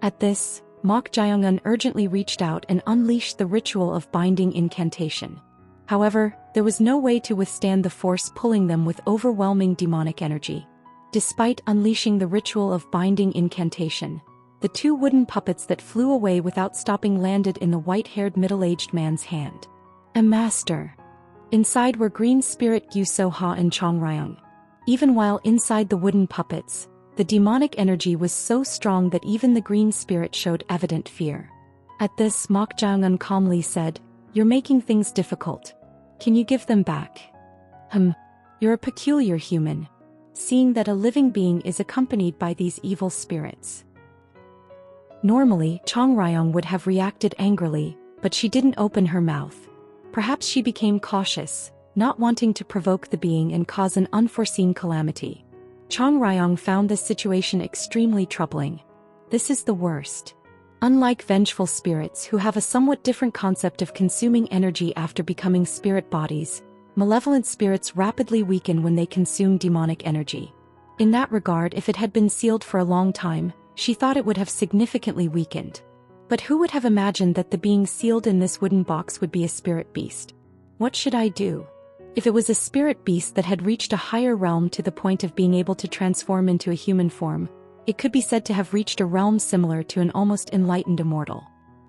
At this, Mok Jung-un urgently reached out and unleashed the ritual of binding incantation. However, there was no way to withstand the force pulling them with overwhelming demonic energy. Despite unleashing the ritual of binding incantation, the two wooden puppets that flew away without stopping landed in the white-haired middle-aged man's hand. A master. Inside were green spirit Gyu Soha and Chong Ryong. Even while inside the wooden puppets, the demonic energy was so strong that even the green spirit showed evident fear. At this, Mok Jae-eun calmly said, "You're making things difficult. Can you give them back?" You're a peculiar human, seeing that a living being is accompanied by these evil spirits. Normally, Chong Ryong would have reacted angrily, but she didn't open her mouth. Perhaps she became cautious, not wanting to provoke the being and cause an unforeseen calamity. Chong Ryong found this situation extremely troubling. This is the worst. Unlike vengeful spirits who have a somewhat different concept of consuming energy after becoming spirit bodies, malevolent spirits rapidly weaken when they consume demonic energy. In that regard, if it had been sealed for a long time, she thought it would have significantly weakened. But who would have imagined that the being sealed in this wooden box would be a spirit beast? What should I do? If it was a spirit beast that had reached a higher realm to the point of being able to transform into a human form, it could be said to have reached a realm similar to an almost enlightened immortal.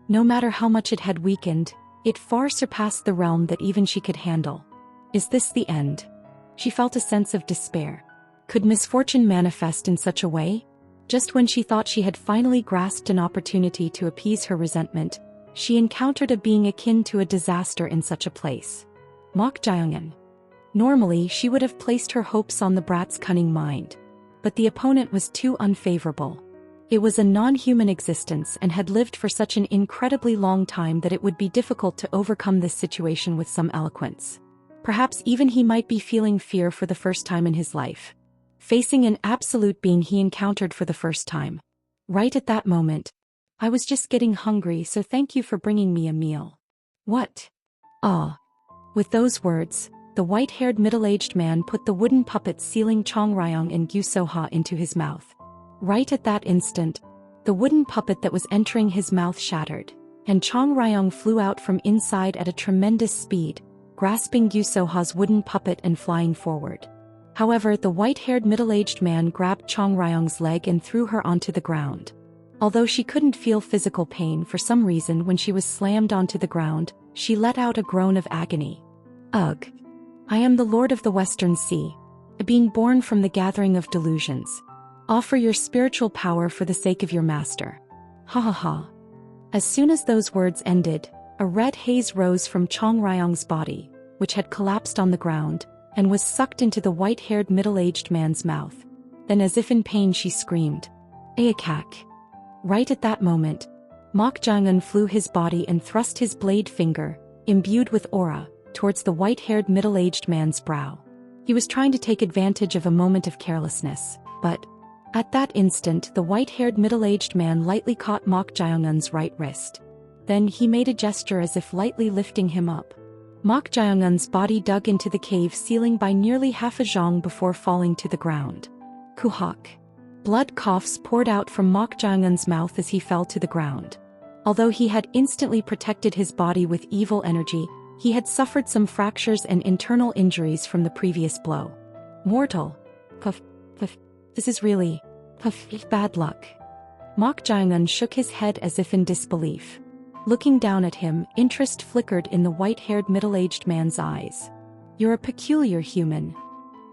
No matter how much it had weakened, it far surpassed the realm that even she could handle. Is this the end? She felt a sense of despair. Could misfortune manifest in such a way? Just when she thought she had finally grasped an opportunity to appease her resentment, she encountered a being akin to a disaster in such a place. Mok Jae-eun. Normally, she would have placed her hopes on the brat's cunning mind. But the opponent was too unfavorable. It was a non-human existence and had lived for such an incredibly long time that it would be difficult to overcome this situation with some eloquence. Perhaps even he might be feeling fear for the first time in his life. Facing an absolute being he encountered for the first time. Right at that moment, "I was just getting hungry, so thank you for bringing me a meal." What? Ah. With those words, the white-haired middle-aged man put the wooden puppet sealing Chong Ryong and Gyu Soha into his mouth. Right at that instant, the wooden puppet that was entering his mouth shattered, and Chong Ryong flew out from inside at a tremendous speed, grasping Gyu Soha's wooden puppet and flying forward. However, the white-haired middle-aged man grabbed Chong Ryong's leg and threw her onto the ground. Although she couldn't feel physical pain for some reason when she was slammed onto the ground, she let out a groan of agony. Ugh. I am the Lord of the Western Sea, a being born from the gathering of delusions. Offer your spiritual power for the sake of your master. Ha ha ha. As soon as those words ended, a red haze rose from Chong Ryong's body, which had collapsed on the ground, and was sucked into the white-haired middle-aged man's mouth. Then as if in pain she screamed, "Ayakak." Right at that moment, Mok Jae-eun flew his body and thrust his blade finger, imbued with aura, towards the white-haired middle-aged man's brow. He was trying to take advantage of a moment of carelessness, but at that instant the white-haired middle-aged man lightly caught Mok Jae-eun's right wrist. Then he made a gesture as if lightly lifting him up. Mok Jae-eun's body dug into the cave ceiling by nearly half a zhong before falling to the ground. Kuhak. Blood coughs poured out from Mok Jae-eun's mouth as he fell to the ground. Although he had instantly protected his body with evil energy, he had suffered some fractures and internal injuries from the previous blow. Mortal. Puff. This is really bad luck. Mok Jae-eun shook his head as if in disbelief. Looking down at him, interest flickered in the white-haired middle-aged man's eyes. You're a peculiar human.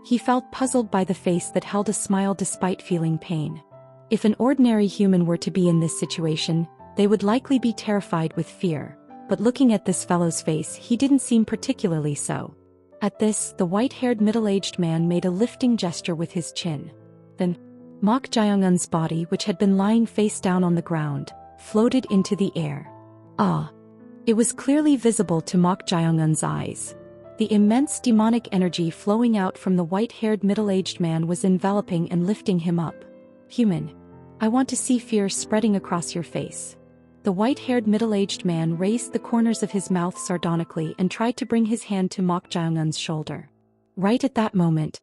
He felt puzzled by the face that held a smile despite feeling pain. If an ordinary human were to be in this situation, they would likely be terrified with fear, but looking at this fellow's face, he didn't seem particularly so. At this, the white-haired middle-aged man made a lifting gesture with his chin. Then, Mok Jae-eun's body, which had been lying face down on the ground, floated into the air. Ah! It was clearly visible to Mok Jae-eun's eyes. The immense demonic energy flowing out from the white-haired middle-aged man was enveloping and lifting him up. Human. I want to see fear spreading across your face. The white-haired middle-aged man raised the corners of his mouth sardonically and tried to bring his hand to Mok Jae-eun's shoulder. Right at that moment,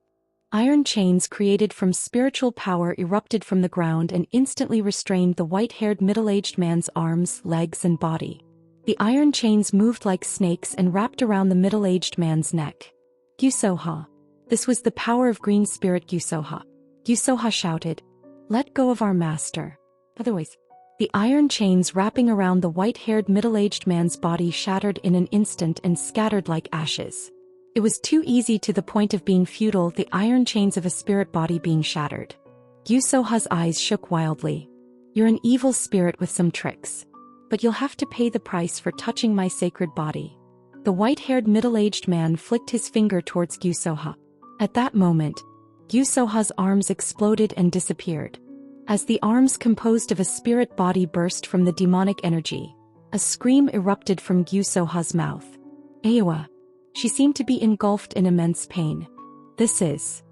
iron chains created from spiritual power erupted from the ground and instantly restrained the white-haired middle-aged man's arms, legs and body. The iron chains moved like snakes and wrapped around the middle-aged man's neck. Gyu Soha. This was the power of green spirit Gyu Soha. Yusoha shouted. Let go of our master. Otherwise, the iron chains wrapping around the white-haired middle-aged man's body shattered in an instant and scattered like ashes. It was too easy to the point of being futile, the iron chains of a spirit body being shattered. Yusoha's eyes shook wildly. You're an evil spirit with some tricks. But you'll have to pay the price for touching my sacred body. The white-haired middle-aged man flicked his finger towards Yusoha. At that moment, Yusoha's arms exploded and disappeared. As the arms composed of a spirit body burst from the demonic energy, a scream erupted from Yusoha's mouth. Aowa. She seemed to be engulfed in immense pain. This is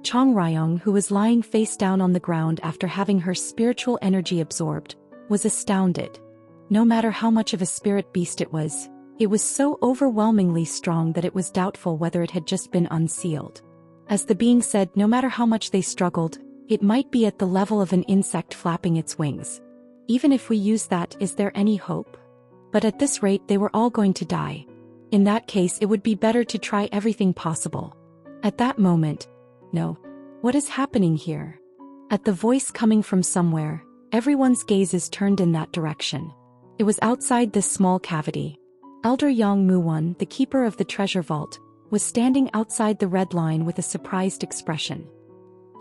Chong Ryong, who was lying face down on the ground after having her spiritual energy absorbed, was astounded. No matter how much of a spirit beast it was so overwhelmingly strong that it was doubtful whether it had just been unsealed. As the being said, no matter how much they struggled, it might be at the level of an insect flapping its wings. Even if we use that, is there any hope? But at this rate they were all going to die. In that case it would be better to try everything possible. At that moment, no. What is happening here? At the voice coming from somewhere, everyone's gazes turned in that direction. It was outside this small cavity. Elder Yang Muwon, the keeper of the treasure vault, was standing outside the red line with a surprised expression.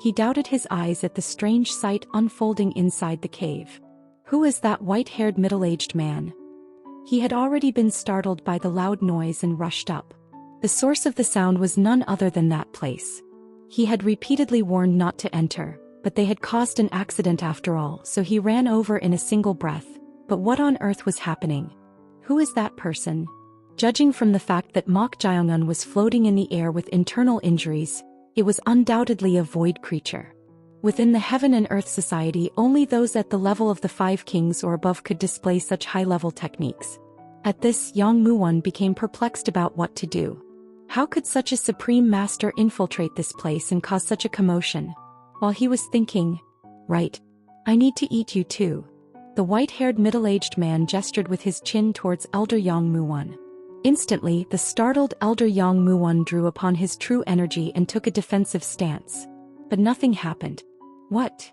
He doubted his eyes at the strange sight unfolding inside the cave. Who is that white-haired middle-aged man? He had already been startled by the loud noise and rushed up. The source of the sound was none other than that place. He had repeatedly warned not to enter, but they had caused an accident after all, so he ran over in a single breath. But what on earth was happening? Who is that person? Judging from the fact that Mok Jaeongun was floating in the air with internal injuries, it was undoubtedly a void creature. Within the Heaven and Earth Society, only those at the level of the Five Kings or above could display such high-level techniques. At this, Yang Muwon became perplexed about what to do. How could such a supreme master infiltrate this place and cause such a commotion? While he was thinking, right, I need to eat you too. The white-haired middle-aged man gestured with his chin towards Elder Yang Muwon. Instantly, the startled Elder Yang Muwon drew upon his true energy and took a defensive stance. But nothing happened. What?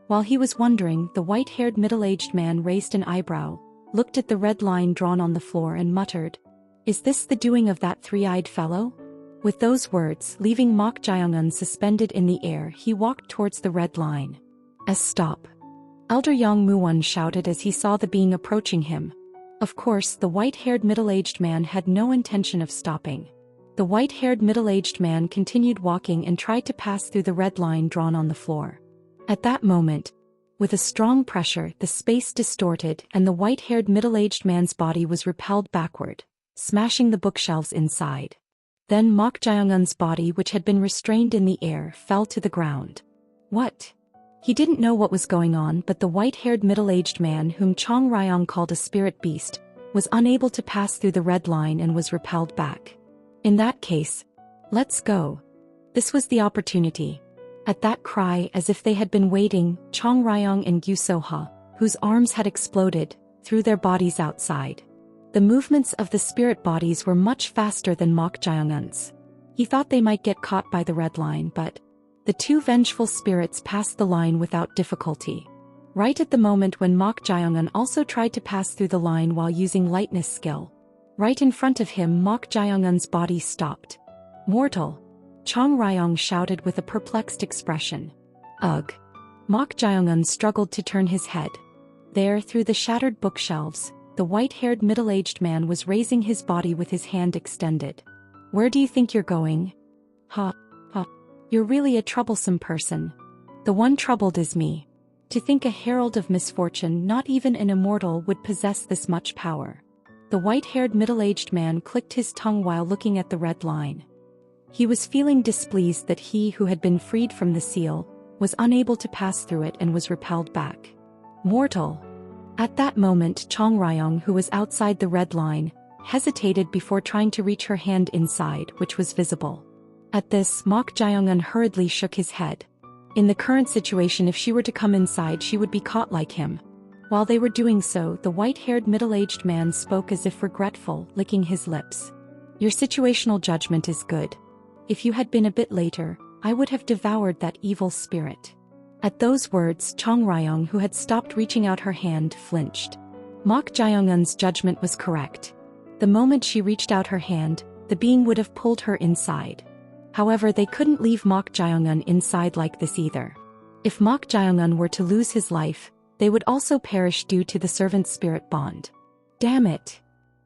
While he was wondering, the white-haired middle-aged man raised an eyebrow, looked at the red line drawn on the floor and muttered, "Is this the doing of that three-eyed fellow?" With those words, leaving Mok Jaeongun suspended in the air, he walked towards the red line. Stop! Elder Yang Muwon shouted as he saw the being approaching him. Of course, the white-haired middle-aged man had no intention of stopping. The white-haired middle-aged man continued walking and tried to pass through the red line drawn on the floor. At that moment, with a strong pressure, the space distorted and the white-haired middle-aged man's body was repelled backward, smashing the bookshelves inside. Then Mok Jaeongun's body, which had been restrained in the air, fell to the ground. What? He didn't know what was going on, but the white-haired middle-aged man, whom Chong Ryong called a spirit beast, was unable to pass through the red line and was repelled back. In that case, let's go. This was the opportunity. At that cry, as if they had been waiting, Chong Ryong and Yusoha, whose arms had exploded, threw their bodies outside. The movements of the spirit bodies were much faster than Mok Jaeongun's. He thought they might get caught by the red line, but the two vengeful spirits passed the line without difficulty. Right at the moment when Mok Jaeongun also tried to pass through the line while using lightness skill. Right in front of him, Mok Jaeongun's body stopped. Mortal! Chong Ryong shouted with a perplexed expression. Ugh! Mok Jaeongun struggled to turn his head. There, through the shattered bookshelves, the white-haired middle-aged man was raising his body with his hand extended. Where do you think you're going? Ha! You're really a troublesome person. The one troubled is me. To think a herald of misfortune, not even an immortal, would possess this much power. The white-haired middle-aged man clicked his tongue while looking at the red line. He was feeling displeased that he who had been freed from the seal was unable to pass through it and was repelled back. Mortal! At that moment, Chong Ryong, who was outside the red line, hesitated before trying to reach her hand inside, which was visible. At this, Mok Jaeongun hurriedly shook his head. In the current situation, if she were to come inside, she would be caught like him. While they were doing so, the white-haired middle-aged man spoke as if regretful, licking his lips. Your situational judgment is good. If you had been a bit later, I would have devoured that evil spirit. At those words, Chong Ryong, who had stopped reaching out her hand, flinched. Mok Jae-un's judgment was correct. The moment she reached out her hand, the being would have pulled her inside. However, they couldn't leave Mok Jae-un inside like this either. If Mok Jae-un were to lose his life, they would also perish due to the servant-spirit bond. Damn it!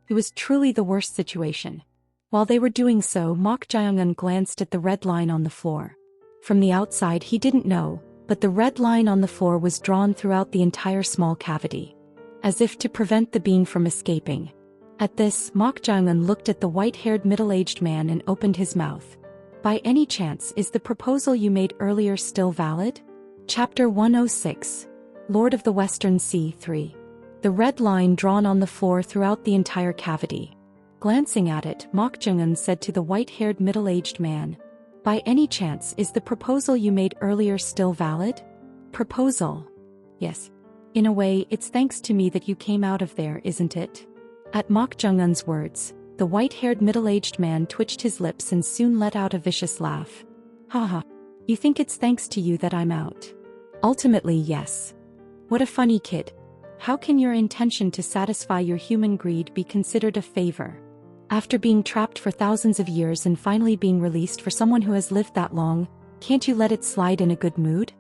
It was truly the worst situation. While they were doing so, Mok Jae-un glanced at the red line on the floor. From the outside he didn't know, but the red line on the floor was drawn throughout the entire small cavity, as if to prevent the being from escaping. At this, Mok Jae-un looked at the white-haired middle-aged man and opened his mouth. By any chance, is the proposal you made earlier still valid? Chapter 106. Lord of the Western Sea 3. The red line drawn on the floor throughout the entire cavity. Glancing at it, Mok Jae-un said to the white-haired middle-aged man, "By any chance, is the proposal you made earlier still valid?" Proposal? Yes. In a way, it's thanks to me that you came out of there, isn't it? At Mok Jae-un's words, the white-haired middle-aged man twitched his lips and soon let out a vicious laugh. Haha. You think it's thanks to you that I'm out? Ultimately, yes. What a funny kid. How can your intention to satisfy your human greed be considered a favor? After being trapped for thousands of years and finally being released for someone who has lived that long, can't you let it slide in a good mood?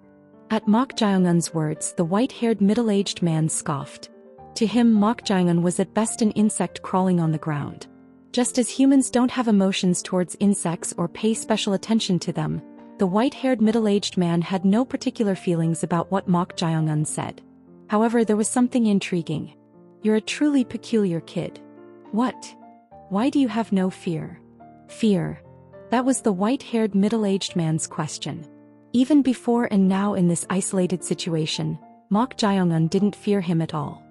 At Mok Jae-un's words, the white-haired middle-aged man scoffed. To him, Mok Jae-un was at best an insect crawling on the ground. Just as humans don't have emotions towards insects or pay special attention to them, the white-haired middle-aged man had no particular feelings about what Mok Jae-un said. However, there was something intriguing. You're a truly peculiar kid. What? Why do you have no fear? Fear. That was the white-haired middle-aged man's question. Even before and now in this isolated situation, Mok Jae-un didn't fear him at all.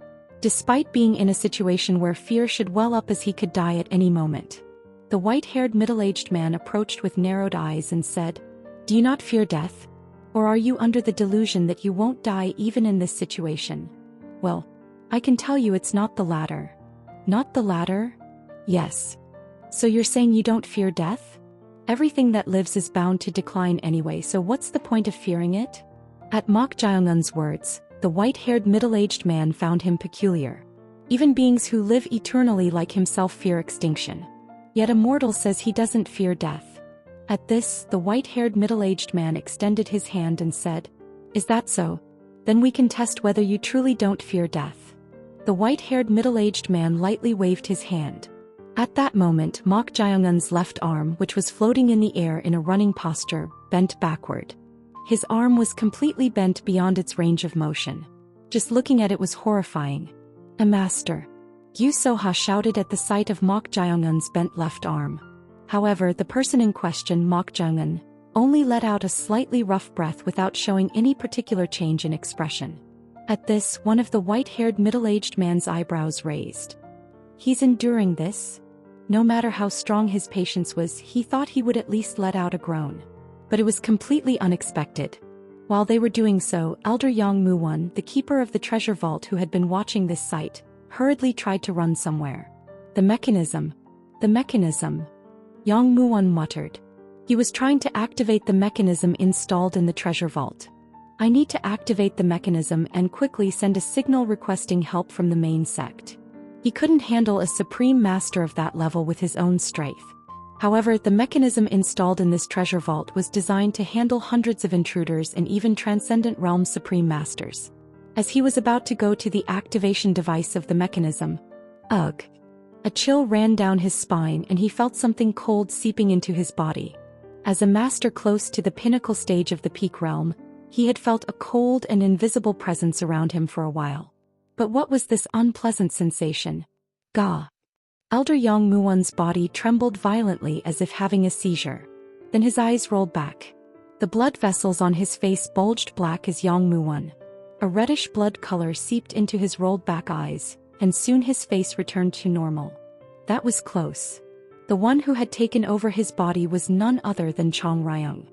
Despite being in a situation where fear should well up as he could die at any moment. The white-haired middle-aged man approached with narrowed eyes and said, "Do you not fear death? Or are you under the delusion that you won't die even in this situation?" Well, I can tell you it's not the latter. Not the latter? Yes. So you're saying you don't fear death? Everything that lives is bound to decline anyway, so what's the point of fearing it? At Mok Jae-un's words, the white-haired middle-aged man found him peculiar. Even beings who live eternally like himself fear extinction. Yet a mortal says he doesn't fear death. At this, the white-haired middle-aged man extended his hand and said, "Is that so? Then we can test whether you truly don't fear death." The white-haired middle-aged man lightly waved his hand. At that moment, Mok Jae-un's left arm, which was floating in the air in a running posture, bent backward. His arm was completely bent beyond its range of motion. Just looking at it was horrifying. "A master!" Gyu Soha shouted at the sight of Mok Jae-un's bent left arm. However, the person in question, Mok Jae-un, only let out a slightly rough breath without showing any particular change in expression. At this, one of the white-haired middle-aged man's eyebrows raised. He's enduring this? No matter how strong his patience was, he thought he would at least let out a groan. But it was completely unexpected. While they were doing so, Elder Yang Mu-won, the keeper of the treasure vault who had been watching this sight, hurriedly tried to run somewhere. The mechanism. The mechanism. Yang Mu-won muttered. He was trying to activate the mechanism installed in the treasure vault. "I need to activate the mechanism and quickly send a signal requesting help from the main sect." He couldn't handle a supreme master of that level with his own strength. However, the mechanism installed in this treasure vault was designed to handle hundreds of intruders and even Transcendent Realm Supreme Masters. As he was about to go to the activation device of the mechanism, ugh! A chill ran down his spine and he felt something cold seeping into his body. As a master close to the pinnacle stage of the peak realm, he had felt a cold and invisible presence around him for a while. But what was this unpleasant sensation? Gah! Elder Yang Mu-won's body trembled violently as if having a seizure. Then his eyes rolled back. The blood vessels on his face bulged black as Yang Mu-won. A reddish blood color seeped into his rolled-back eyes, and soon his face returned to normal. That was close. The one who had taken over his body was none other than Chong Ryong.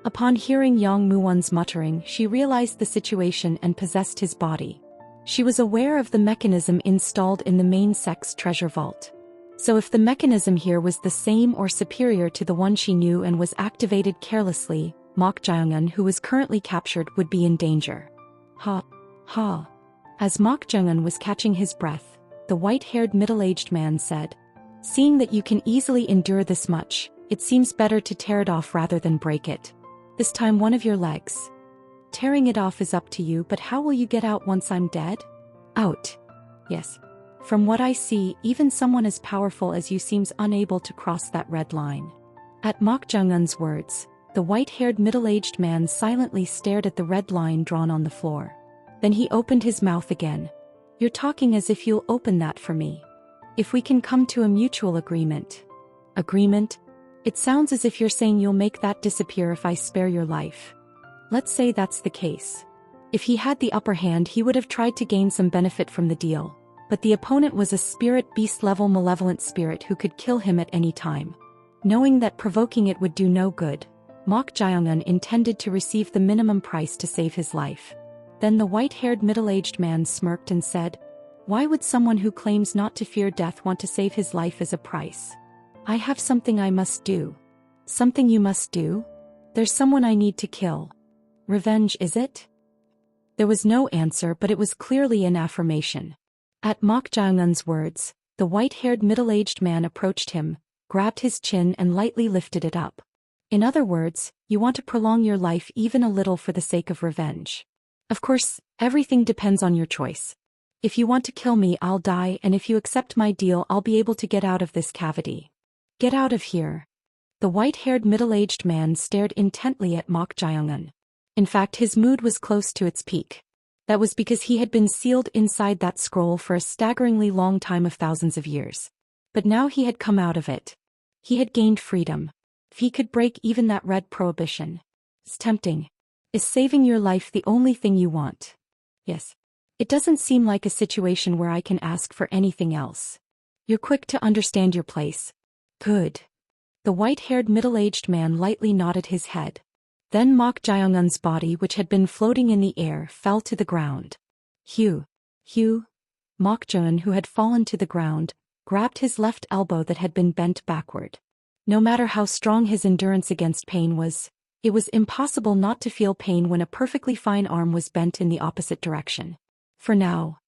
Upon hearing Yang Mu-won's muttering, she realized the situation and possessed his body. She was aware of the mechanism installed in the main sect's treasure vault. So if the mechanism here was the same or superior to the one she knew and was activated carelessly, Mok Jae-eun, who was currently captured, would be in danger. Ha. Ha. As Mok Jae-eun was catching his breath, the white-haired middle-aged man said, "Seeing that you can easily endure this much, it seems better to tear it off rather than break it. This time one of your legs. Tearing it off is up to you, but how will you get out once I'm dead?" "Out. Yes. From what I see, even someone as powerful as you seems unable to cross that red line." At Mok Jae-eun's words, the white-haired middle-aged man silently stared at the red line drawn on the floor. Then he opened his mouth again. "You're talking as if you'll open that for me. If we can come to a mutual agreement." "Agreement? It sounds as if you're saying you'll make that disappear if I spare your life." "Let's say that's the case." If he had the upper hand, he would have tried to gain some benefit from the deal, but the opponent was a spirit beast-level malevolent spirit who could kill him at any time. Knowing that provoking it would do no good, Mok Jae-eun intended to receive the minimum price to save his life. Then the white-haired middle-aged man smirked and said, "Why would someone who claims not to fear death want to save his life as a price? I have something I must do." "Something you must do? There's someone I need to kill. Revenge, is it?" There was no answer, but it was clearly an affirmation. At Mok Jae-eun's words, the white-haired middle-aged man approached him, grabbed his chin and lightly lifted it up. "In other words, you want to prolong your life even a little for the sake of revenge. Of course, everything depends on your choice. If you want to kill me, I'll die, and if you accept my deal, I'll be able to get out of this cavity." "Get out of here." The white-haired middle-aged man stared intently at Mok Jae-eun. In fact, his mood was close to its peak. That was because he had been sealed inside that scroll for a staggeringly long time of thousands of years. But now he had come out of it. He had gained freedom. If he could break even that red prohibition. It's tempting. Is saving your life the only thing you want? Yes. It doesn't seem like a situation where I can ask for anything else. You're quick to understand your place. Good. The white-haired middle-aged man lightly nodded his head. Then Mok Jae-eun's body, which had been floating in the air, fell to the ground. Hugh. Mok Jae-eun, who had fallen to the ground, grabbed his left elbow that had been bent backward. No matter how strong his endurance against pain was, it was impossible not to feel pain when a perfectly fine arm was bent in the opposite direction. For now,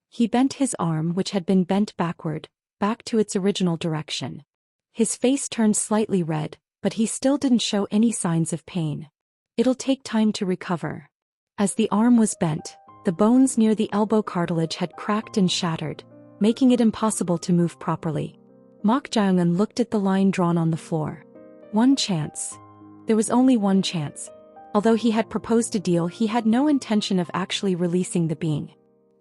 he bent his arm, which had been bent backward, back to its original direction. His face turned slightly red, but he still didn't show any signs of pain. It'll take time to recover. As the arm was bent, the bones near the elbow cartilage had cracked and shattered, making it impossible to move properly. Mok Jae-eun looked at the line drawn on the floor. One chance. There was only one chance. Although he had proposed a deal, he had no intention of actually releasing the being.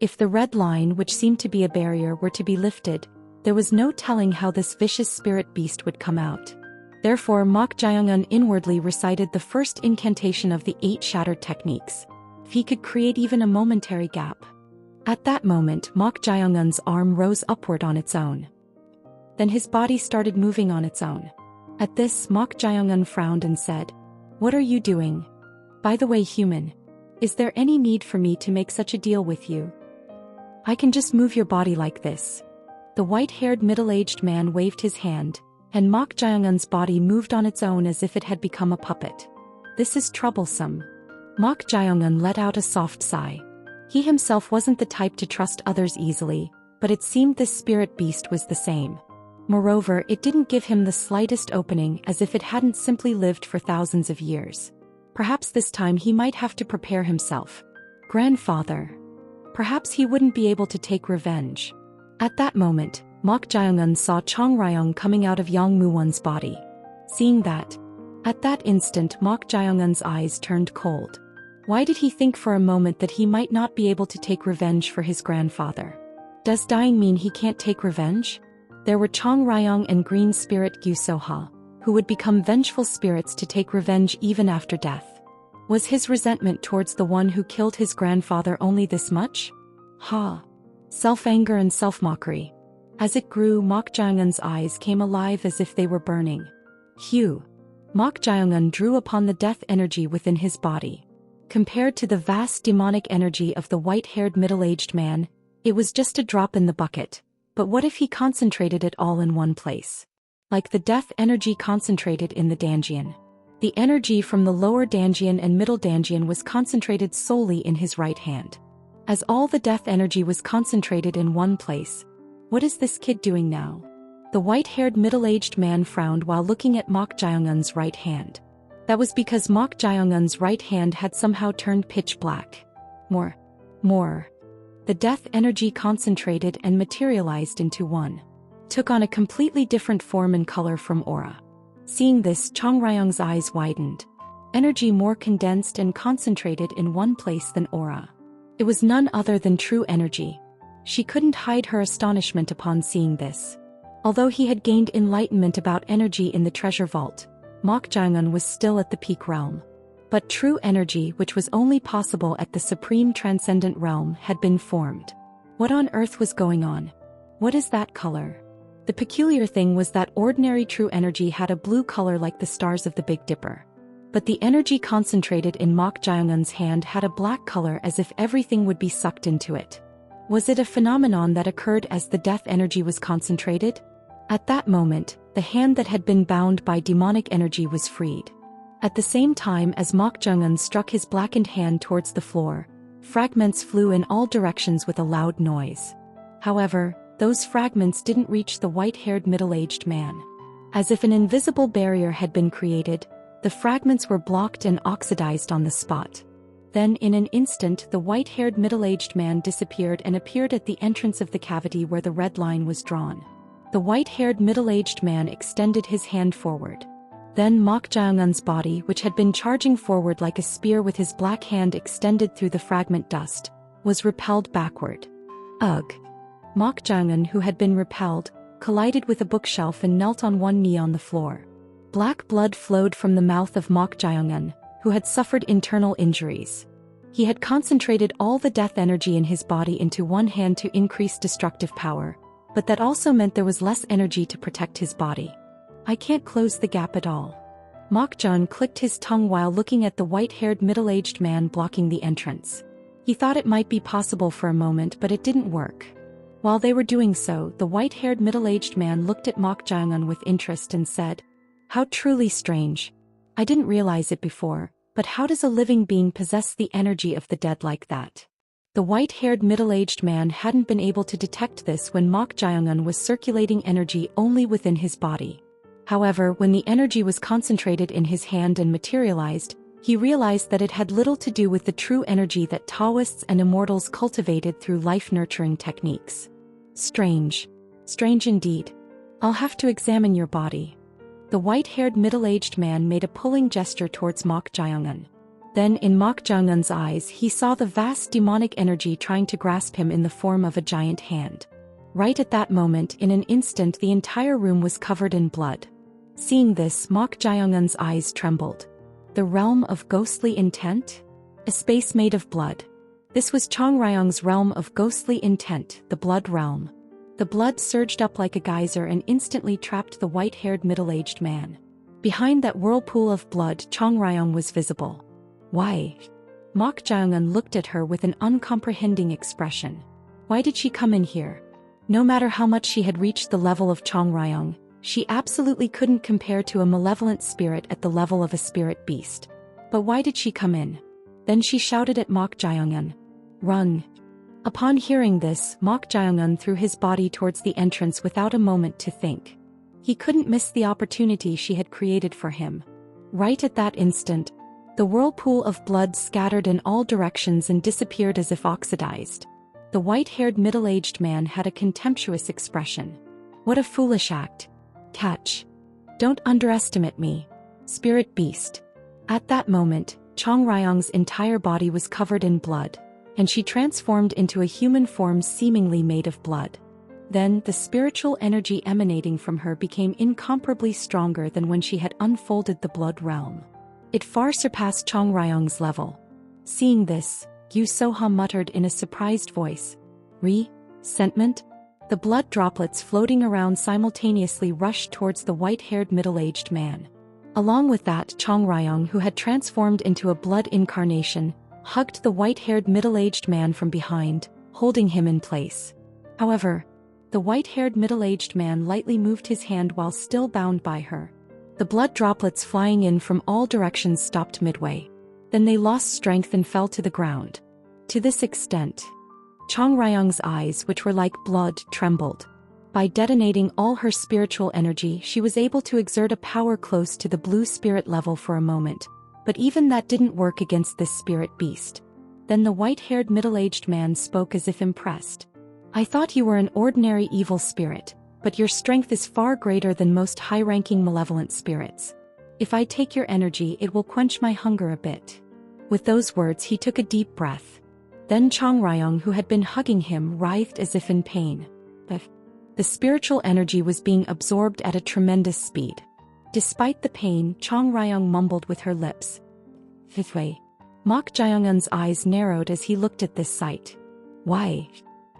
If the red line, which seemed to be a barrier, were to be lifted, there was no telling how this vicious spirit beast would come out. Therefore, Mok Jae-eun inwardly recited the first incantation of the 8 shattered techniques. If he could create even a momentary gap. At that moment, Mok Jae-eun's arm rose upward on its own. Then his body started moving on its own. At this, Mok Jae-eun frowned and said, "What are you doing? By the way, human, is there any need for me to make such a deal with you? I can just move your body like this." The white-haired middle-aged man waved his hand, and Mok Jae-eun's body moved on its own as if it had become a puppet. "This is troublesome." Mok Jae-eun let out a soft sigh. He himself wasn't the type to trust others easily, but it seemed this spirit beast was the same. Moreover, it didn't give him the slightest opening, as if it hadn't simply lived for thousands of years. Perhaps this time he might have to prepare himself. Grandfather. Perhaps he wouldn't be able to take revenge. At that moment, Mok Jae-eun saw Chong Ryong coming out of Yang Moo-won's body. Seeing that, at that instant Mok Jae-eun's eyes turned cold. Why did he think for a moment that he might not be able to take revenge for his grandfather? Does dying mean he can't take revenge? There were Chong Ryong and Green Spirit Gyu So-ha, who would become vengeful spirits to take revenge even after death. Was his resentment towards the one who killed his grandfather only this much? Self-anger and self-mockery. As it grew, Mok Jae-eun's eyes came alive as if they were burning. Mok Jae-eun drew upon the death energy within his body. Compared to the vast demonic energy of the white-haired middle-aged man, it was just a drop in the bucket. But what if he concentrated it all in one place? Like the death energy concentrated in the Danjian. The energy from the lower Danjian and middle Danjian was concentrated solely in his right hand. As all the death energy was concentrated in one place. What is this kid doing now? The white-haired middle-aged man frowned while looking at Mok Jae-un's right hand. That was because Mok Jae-un's right hand had somehow turned pitch black. More. The death energy concentrated and materialized into one. Took on a completely different form and color from aura. Seeing this, Chong Ryong's eyes widened. Energy more condensed and concentrated in one place than aura. It was none other than true energy. She couldn't hide her astonishment upon seeing this. Although he had gained enlightenment about energy in the treasure vault, Mok Jae-un was still at the peak realm. But true energy, which was only possible at the supreme transcendent realm, had been formed. What on earth was going on? What is that color? The peculiar thing was that ordinary true energy had a blue color like the stars of the Big Dipper. But the energy concentrated in Mok Jae-un's hand had a black color, as if everything would be sucked into it. Was it a phenomenon that occurred as the death energy was concentrated? At that moment, the hand that had been bound by demonic energy was freed. At the same time as Mok Jae-un struck his blackened hand towards the floor, fragments flew in all directions with a loud noise. However, those fragments didn't reach the white-haired middle-aged man. As if an invisible barrier had been created, the fragments were blocked and oxidized on the spot. Then in an instant the white-haired middle-aged man disappeared and appeared at the entrance of the cavity where the red line was drawn. The white-haired middle-aged man extended his hand forward. Then Mok Jae-un's body, which had been charging forward like a spear with his black hand extended through the fragment dust, was repelled backward. Ugh! Mok Jae-un, who had been repelled, collided with a bookshelf and knelt on one knee on the floor. Black blood flowed from the mouth of Mok Jae-un, who had suffered internal injuries. He had concentrated all the death energy in his body into one hand to increase destructive power, but that also meant there was less energy to protect his body. I can't close the gap at all. Mok Jae-un clicked his tongue while looking at the white-haired middle-aged man blocking the entrance. He thought it might be possible for a moment, but it didn't work. While they were doing so, the white-haired middle-aged man looked at Mok Jae-un with interest and said, "How truly strange. I didn't realize it before, but how does a living being possess the energy of the dead like that?" The white-haired middle-aged man hadn't been able to detect this when Mok Jae-un was circulating energy only within his body. However, when the energy was concentrated in his hand and materialized, he realized that it had little to do with the true energy that Taoists and immortals cultivated through life-nurturing techniques. Strange. Strange indeed. I'll have to examine your body. The white-haired middle-aged man made a pulling gesture towards Mok Jae-un. Then in Mok Jae-un's eyes he saw the vast demonic energy trying to grasp him in the form of a giant hand. Right at that moment, in an instant, the entire room was covered in blood. Seeing this, Mok Jae-un's eyes trembled. The realm of ghostly intent? A space made of blood. This was Chong Ryong's realm of ghostly intent, the blood realm. The blood surged up like a geyser and instantly trapped the white-haired middle-aged man. Behind that whirlpool of blood, Chong Ryong was visible. Why? Mok Jae-un looked at her with an uncomprehending expression. Why did she come in here? No matter how much she had reached the level of Chong Ryong, she absolutely couldn't compare to a malevolent spirit at the level of a spirit beast. But why did she come in? Then she shouted at Mok Jae-un. Run! Upon hearing this, Mok Jae-un threw his body towards the entrance without a moment to think. He couldn't miss the opportunity she had created for him. Right at that instant, the whirlpool of blood scattered in all directions and disappeared as if oxidized. The white-haired middle-aged man had a contemptuous expression. What a foolish act. Catch. Don't underestimate me, spirit beast. At that moment, Chong Ryong's entire body was covered in blood, and she transformed into a human form seemingly made of blood. Then the spiritual energy emanating from her became incomparably stronger than when she had unfolded the blood realm. It far surpassed Chong Ryong's level. Seeing this, Yu Soha muttered in a surprised voice. Resentment? The blood droplets floating around simultaneously rushed towards the white-haired middle-aged man. Along with that, Chong Ryong, who had transformed into a blood incarnation, hugged the white-haired middle-aged man from behind, holding him in place. However, the white-haired middle-aged man lightly moved his hand while still bound by her. The blood droplets flying in from all directions stopped midway. Then they lost strength and fell to the ground. To this extent, Chong Ryong's eyes, which were like blood, trembled. By detonating all her spiritual energy, she was able to exert a power close to the blue spirit level for a moment. But even that didn't work against this spirit beast. Then the white-haired middle-aged man spoke as if impressed. I thought you were an ordinary evil spirit, but your strength is far greater than most high-ranking malevolent spirits. If I take your energy, it will quench my hunger a bit. With those words, he took a deep breath. Then Chong Ryong, who had been hugging him, writhed as if in pain. The spiritual energy was being absorbed at a tremendous speed. Despite the pain, Chong Ryong mumbled with her lips. Way. Mok Jae-un's eyes narrowed as he looked at this sight. Why?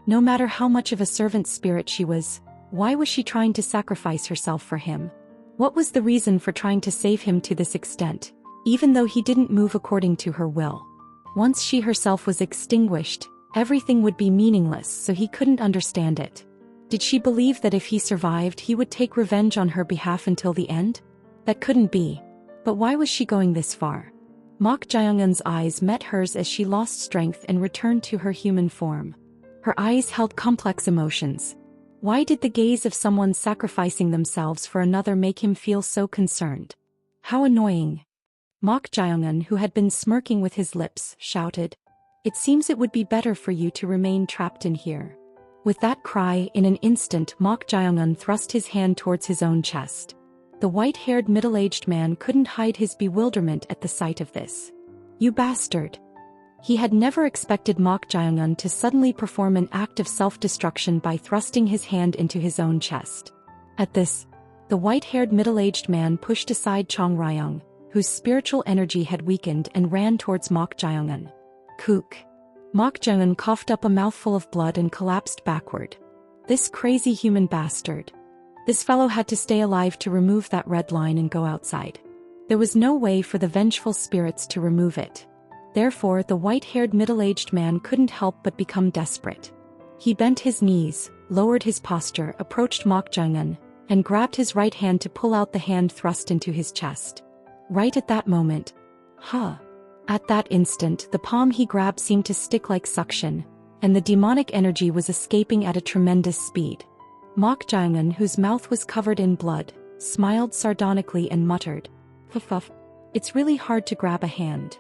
No matter how much of a servant spirit she was, why was she trying to sacrifice herself for him? What was the reason for trying to save him to this extent, even though he didn't move according to her will? Once she herself was extinguished, everything would be meaningless, so he couldn't understand it. Did she believe that if he survived, he would take revenge on her behalf until the end? That couldn't be. But why was she going this far? Mok Jae-un's eyes met hers as she lost strength and returned to her human form. Her eyes held complex emotions. Why did the gaze of someone sacrificing themselves for another make him feel so concerned? How annoying. Mok Jae-un, who had been smirking with his lips, shouted. It seems it would be better for you to remain trapped in here. With that cry, in an instant, Mok Jae-un thrust his hand towards his own chest. The white-haired middle-aged man couldn't hide his bewilderment at the sight of this. You bastard! He had never expected Mok Jae-un to suddenly perform an act of self-destruction by thrusting his hand into his own chest. At this, the white-haired middle-aged man pushed aside Chong Ryong, whose spiritual energy had weakened, and ran towards Mok Jae-un. Kook! Mok Jae-un coughed up a mouthful of blood and collapsed backward. This crazy human bastard. This fellow had to stay alive to remove that red line and go outside. There was no way for the vengeful spirits to remove it. Therefore, the white-haired middle-aged man couldn't help but become desperate. He bent his knees, lowered his posture, approached Mok Jae-un, and grabbed his right hand to pull out the hand thrust into his chest. Right at that moment, At that instant, the palm he grabbed seemed to stick like suction, and the demonic energy was escaping at a tremendous speed. Mok Jae-un, whose mouth was covered in blood, smiled sardonically and muttered, "Huff, it's really hard to grab a hand."